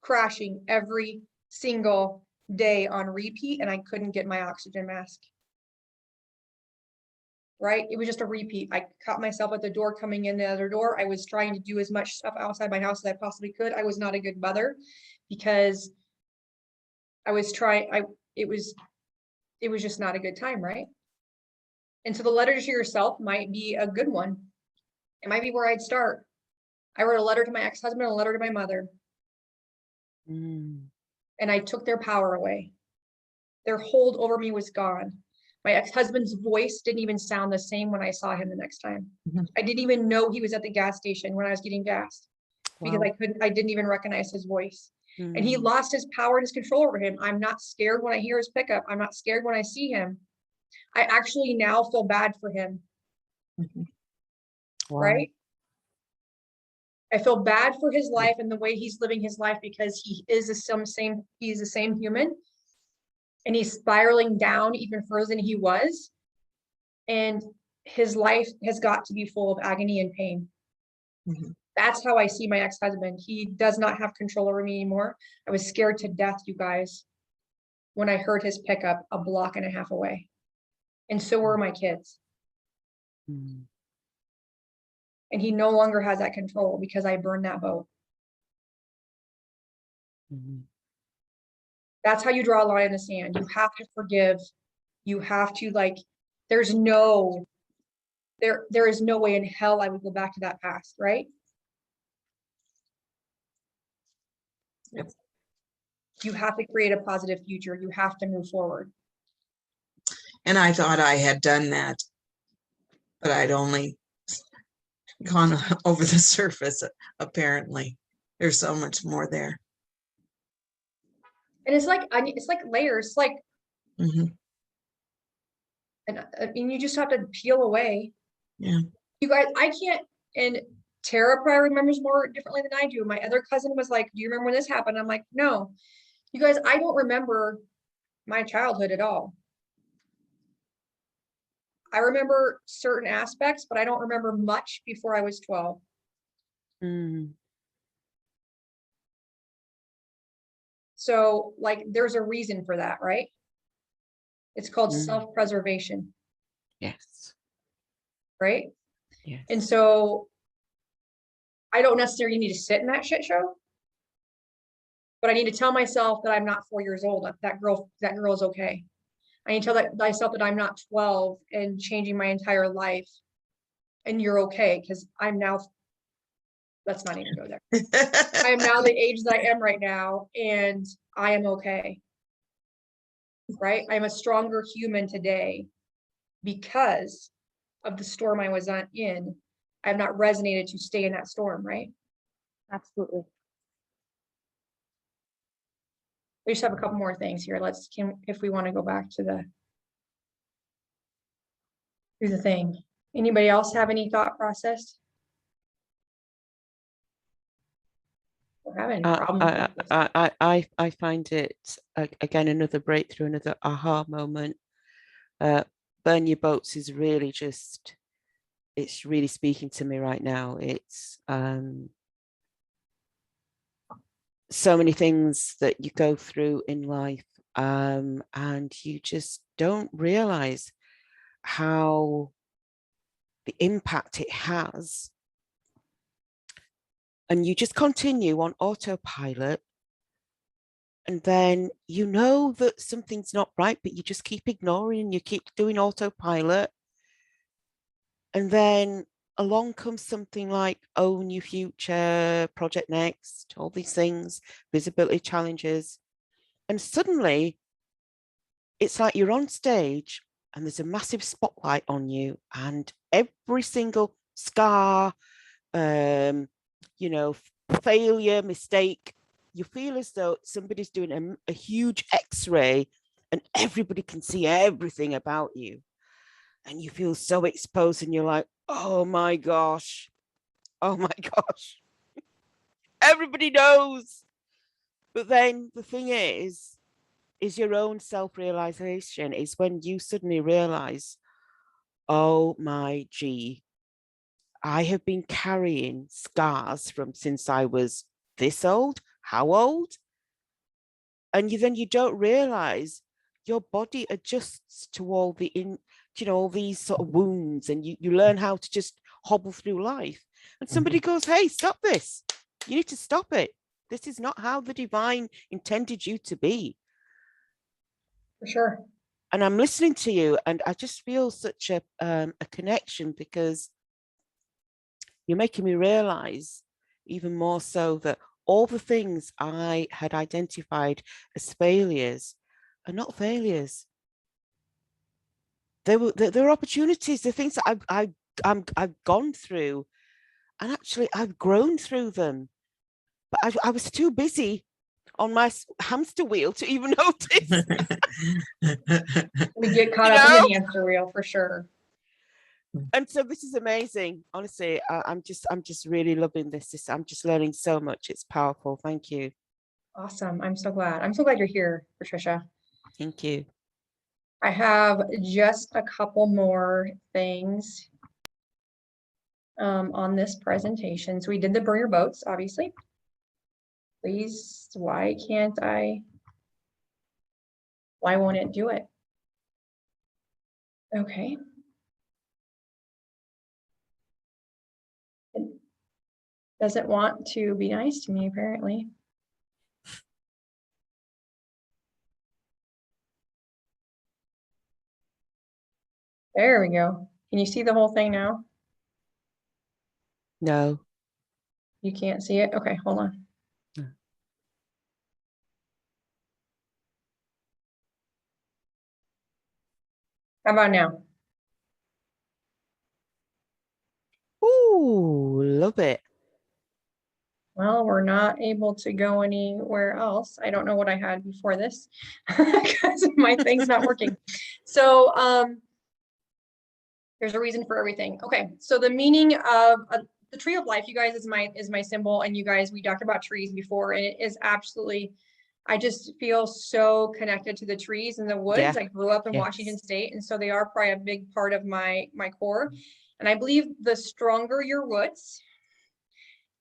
crashing every single day on repeat, and I couldn't get my oxygen mask. Right? It was just a repeat. I caught myself at the door coming in the other door. I was trying to do as much stuff outside my house as I possibly could. I was not a good mother because I was it was just not a good time, right? And so the letter to yourself might be a good one. It might be where I'd start. I wrote a letter to my ex-husband, a letter to my mother. And I took their power away. Their hold over me was gone. My ex-husband's voice didn't even sound the same when I saw him the next time. I didn't even know he was at the gas station when I was getting gas because I didn't even recognize his voice. And he lost his power and his control over him. I'm not scared when I hear his pickup. I'm not scared when I see him. I actually now feel bad for him. Right? I feel bad for his life and the way he's living his life because he's the same human. And he's spiraling down even further than he was. And his life has got to be full of agony and pain. That's how I see my ex-husband. He does not have control over me anymore. I was scared to death, you guys, when I heard his pickup a block and a half away. And so were my kids. And he no longer has that control because I burned that boat. That's how you draw a line in the sand. You have to forgive. You have to there is no way in hell I would go back to that past, right? Yep. You have to create a positive future. You have to move forward. And I thought I had done that, but I'd only gone over the surface. Apparently, there's so much more there. And it's like layers, And I mean, you just have to peel away. Yeah. You guys, I can't, and Tara probably remembers more differently than I do. My other cousin was like, do you remember when this happened? I'm like, no. You guys, I don't remember my childhood at all. I remember certain aspects, but I don't remember much before I was 12. Mm. So like, there's a reason for that, right? It's called Mm. self-preservation, Yes. right? Yes. And so I don't necessarily need to sit in that shit show, but I need to tell myself that I'm not 4 years old. That girl is okay. I need to tell myself that I'm not 12 and changing my entire life, and you're okay, because I'm now, let's not even go there. I am now the age that I am right now, and I am okay. Right? I'm a stronger human today because of the storm I was in. I have not resonated to stay in that storm, right? Absolutely. We just have a couple more things here. If we want to go back to the thing. Anybody else have any thought process? We're having problems with this. I find it again another breakthrough, another aha moment. Burn Your Boats is really just, it's really speaking to me right now. It's so many things that you go through in life, and you just don't realize how the impact it has, and you just continue on autopilot, and then you know that something's not right, but you just keep ignoring and you keep doing autopilot, and then along comes something like Own Your Future, Project Next, all these things, visibility challenges, and suddenly it's like you're on stage and there's a massive spotlight on you, and every single scar, failure, mistake, you feel as though somebody's doing a huge X-ray and everybody can see everything about you, and you feel so exposed, and you're like, oh my gosh, everybody knows. But then the thing is your own self-realization is when you suddenly realize, oh my G, I have been carrying scars from since I was this old. How old? And then you don't realize your body adjusts to all all these sort of wounds, and you learn how to just hobble through life. And somebody goes, hey, stop this. You need to stop it. This is not how the divine intended you to be. For sure. And I'm listening to you, and I just feel such a connection, because you're making me realize even more so that all the things I had identified as failures are not failures. There were opportunities, the things that I've gone through, and actually I've grown through them. But I was too busy on my hamster wheel to even notice. We get caught up in the hamster wheel for sure. And so this is amazing. Honestly, I'm just really loving this. I'm just learning so much. It's powerful. Thank you. Awesome. I'm so glad. I'm so glad you're here, Patricia. Thank you. I have just a couple more things on this presentation. So we did the Burn Your Boats, obviously. Please, why won't it do it? Okay. It doesn't want to be nice to me, apparently. There we go. Can you see the whole thing now? No. You can't see it? Okay, hold on. No. How about now? Ooh, love it. Well, we're not able to go anywhere else. I don't know what I had before this because my thing's not working. So there's a reason for everything. Okay, so the meaning of the tree of life, you guys, is my symbol. And you guys, we talked about trees before, and it is absolutely, I just feel so connected to the trees and the woods. Yeah. I grew up in Yes. Washington State, and so they are probably a big part of my core. And I believe the stronger your roots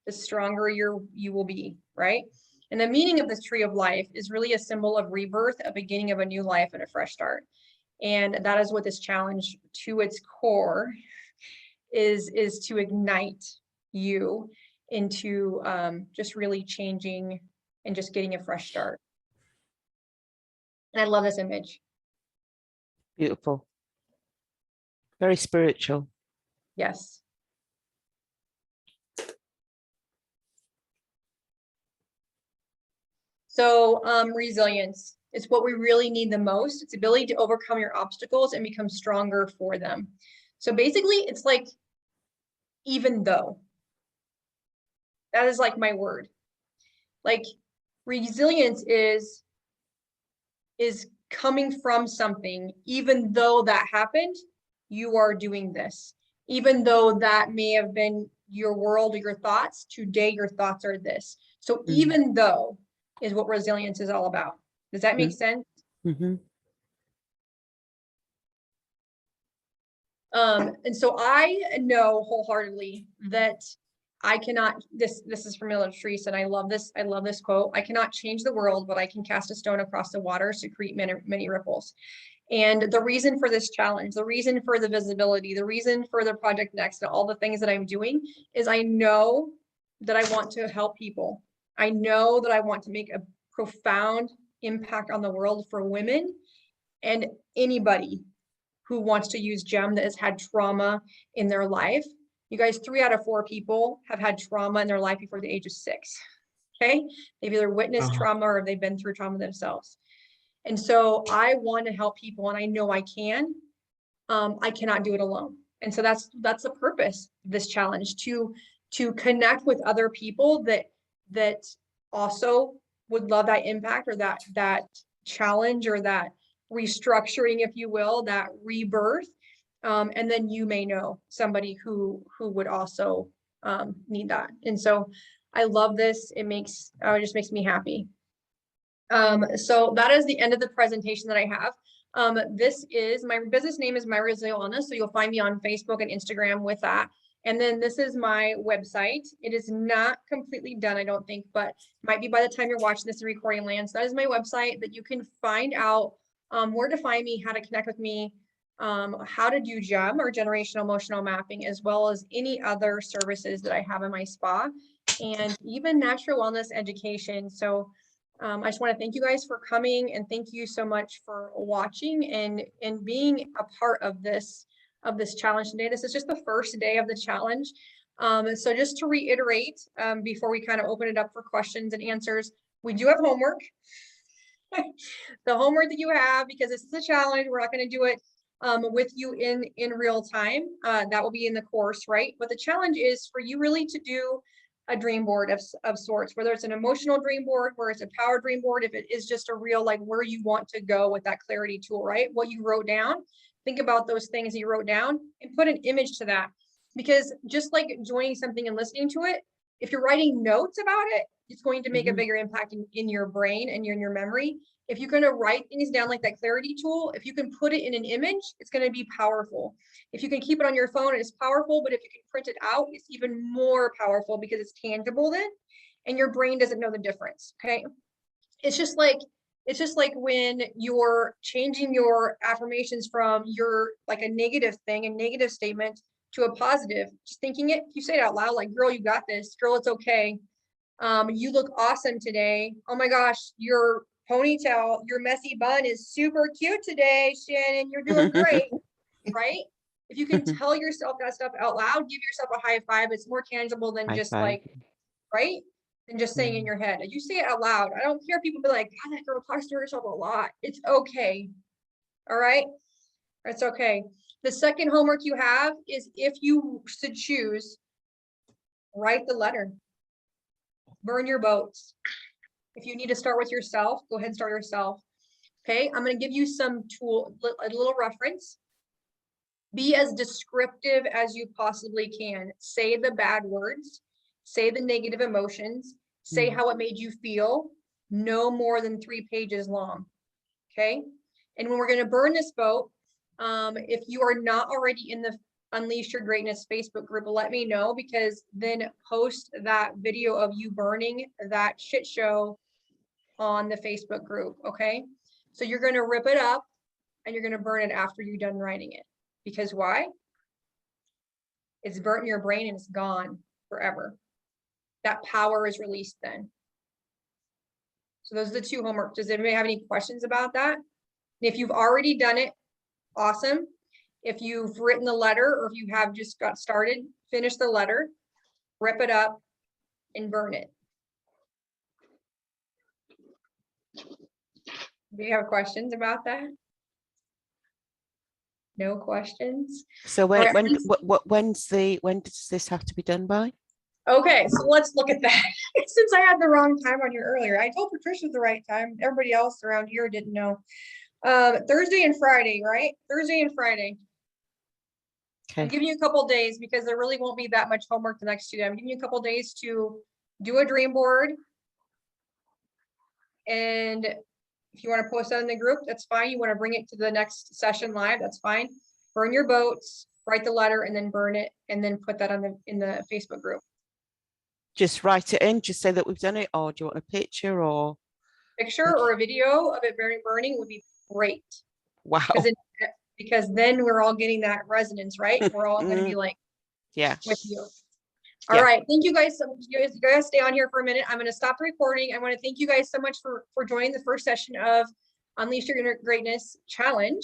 the stronger you will be, right? And the meaning of this tree of life is really a symbol of rebirth, a beginning of a new life and a fresh start. And that is what this challenge to its core is to ignite you into just really changing and just getting a fresh start. And I love this image. Beautiful. Very spiritual. Yes. So resilience is what we really need the most. It's ability to overcome your obstacles and become stronger for them. So basically it's like, even though, that is like my word. Like resilience is coming from something, even though that happened, you are doing this. Even though that may have been your world or your thoughts, today your thoughts are this. So even though is what resilience is all about. Does that make sense? Mm-hmm. And so I know wholeheartedly that I cannot, this is from Mother Teresa, and I love this quote. I cannot change the world, but I can cast a stone across the waters to create many ripples. And the reason for this challenge, the reason for the visibility, the reason for the Project Next, and all the things that I'm doing is I know that I want to help people. I know that I want to make a profound impact on the world for women and anybody who wants to use GEM that has had trauma in their life. You guys, 3 out of 4 people have had trauma in their life before the age of 6. Okay. They've either witnessed trauma or they've been through trauma themselves. And so I want to help people, and I know I can. I cannot do it alone. And so that's the purpose of this challenge, to connect with other people that also would love that impact or that challenge or that restructuring, if you will, that rebirth. And then you may know somebody who would also need that. And so I love this. It just makes me happy. So that is the end of the presentation that I have. This is my business name is My Resilient Wellness. So you'll find me on Facebook and Instagram with that. And then this is my website. It is not completely done, I don't think, but might be by the time you're watching this recording lands. That is my website that you can find out where to find me, how to connect with me, how to do GEM or generational emotional mapping, as well as any other services that I have in my spa, and even natural wellness education. So I just want to thank you guys for coming, and thank you so much for watching and being a part of this challenge today. This is just the first day of the challenge. So just to reiterate, before we kind of open it up for questions and answers, we do have homework. The homework that you have, because this is a challenge, we're not going to do it with you in real time. That will be in the course, right? But the challenge is for you really to do a dream board of sorts, whether it's an emotional dream board, where it's a power dream board, if it is just a real, like, where you want to go with that clarity tool, right? What you wrote down, think about those things that you wrote down and put an image to that. Because just like joining something and listening to it, if you're writing notes about it, it's going to make a bigger impact in your brain and in your memory. If you're going to write things down like that clarity tool, if you can put it in an image, it's going to be powerful. If you can keep it on your phone, it's powerful, but if you can print it out, it's even more powerful because it's tangible then, and your brain doesn't know the difference. Okay. It's just like when you're changing your affirmations from your, like, a negative thing, a negative statement, to a positive, just thinking it, you say it out loud, like, girl, you got this, girl, it's okay. You look awesome today. Oh my gosh, your ponytail, your messy bun is super cute today, Shannon. You're doing great, right? If you can tell yourself that stuff out loud, give yourself a high five. It's more tangible than just like, right? Than just saying in your head. You say it out loud. I don't care. People be like, God, that girl talks to herself a lot. It's okay. All right. It's okay. The second homework you have is, if you should choose, write the letter. Burn your boats. If you need to start with yourself, go ahead and start yourself. Okay, I'm going to give you some a little reference. Be as descriptive as you possibly can. Say the bad words, say the negative emotions, say how it made you feel, no more than 3 pages long. Okay, and when we're going to burn this boat, if you are not already in Unleash Your Greatness Facebook group, let me know, because then post that video of you burning that shit show on the Facebook group, okay? So you're gonna rip it up and you're gonna burn it after you're done writing it. Because why? It's burnt in your brain and it's gone forever. That power is released then. So those are the 2 homework. Does anybody have any questions about that? And if you've already done it, awesome. If you've written the letter, or if you have just got started, finish the letter, rip it up and burn it. Do you have questions about that? No questions? So All right, when does this have to be done by? Okay, so let's look at that. Since I had the wrong time on here earlier, I told Patricia the right time. Everybody else around here didn't know. Thursday and Friday, right? Thursday and Friday. I'm Okay. giving you a couple days because there really won't be that much homework the next 2 days. I'm giving you a couple days to do a dream board. And if you want to post that in the group, that's fine. You want to bring it to the next session live, that's fine. Burn your boats, write the letter, and then burn it, and then put that on in the Facebook group. Just write it in, just say that we've done it, or do you want a picture or? Picture or a video of it burning would be great. Wow. Because then we're all getting that resonance, right? We're all going to be like, yeah, with you. All right. Thank you guys. You guys stay on here for a minute. I'm going to stop the recording. I want to thank you guys so much for joining the first session of Unleash Your Greatness Challenge,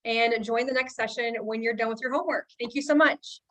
and join the next session when you're done with your homework. Thank you so much.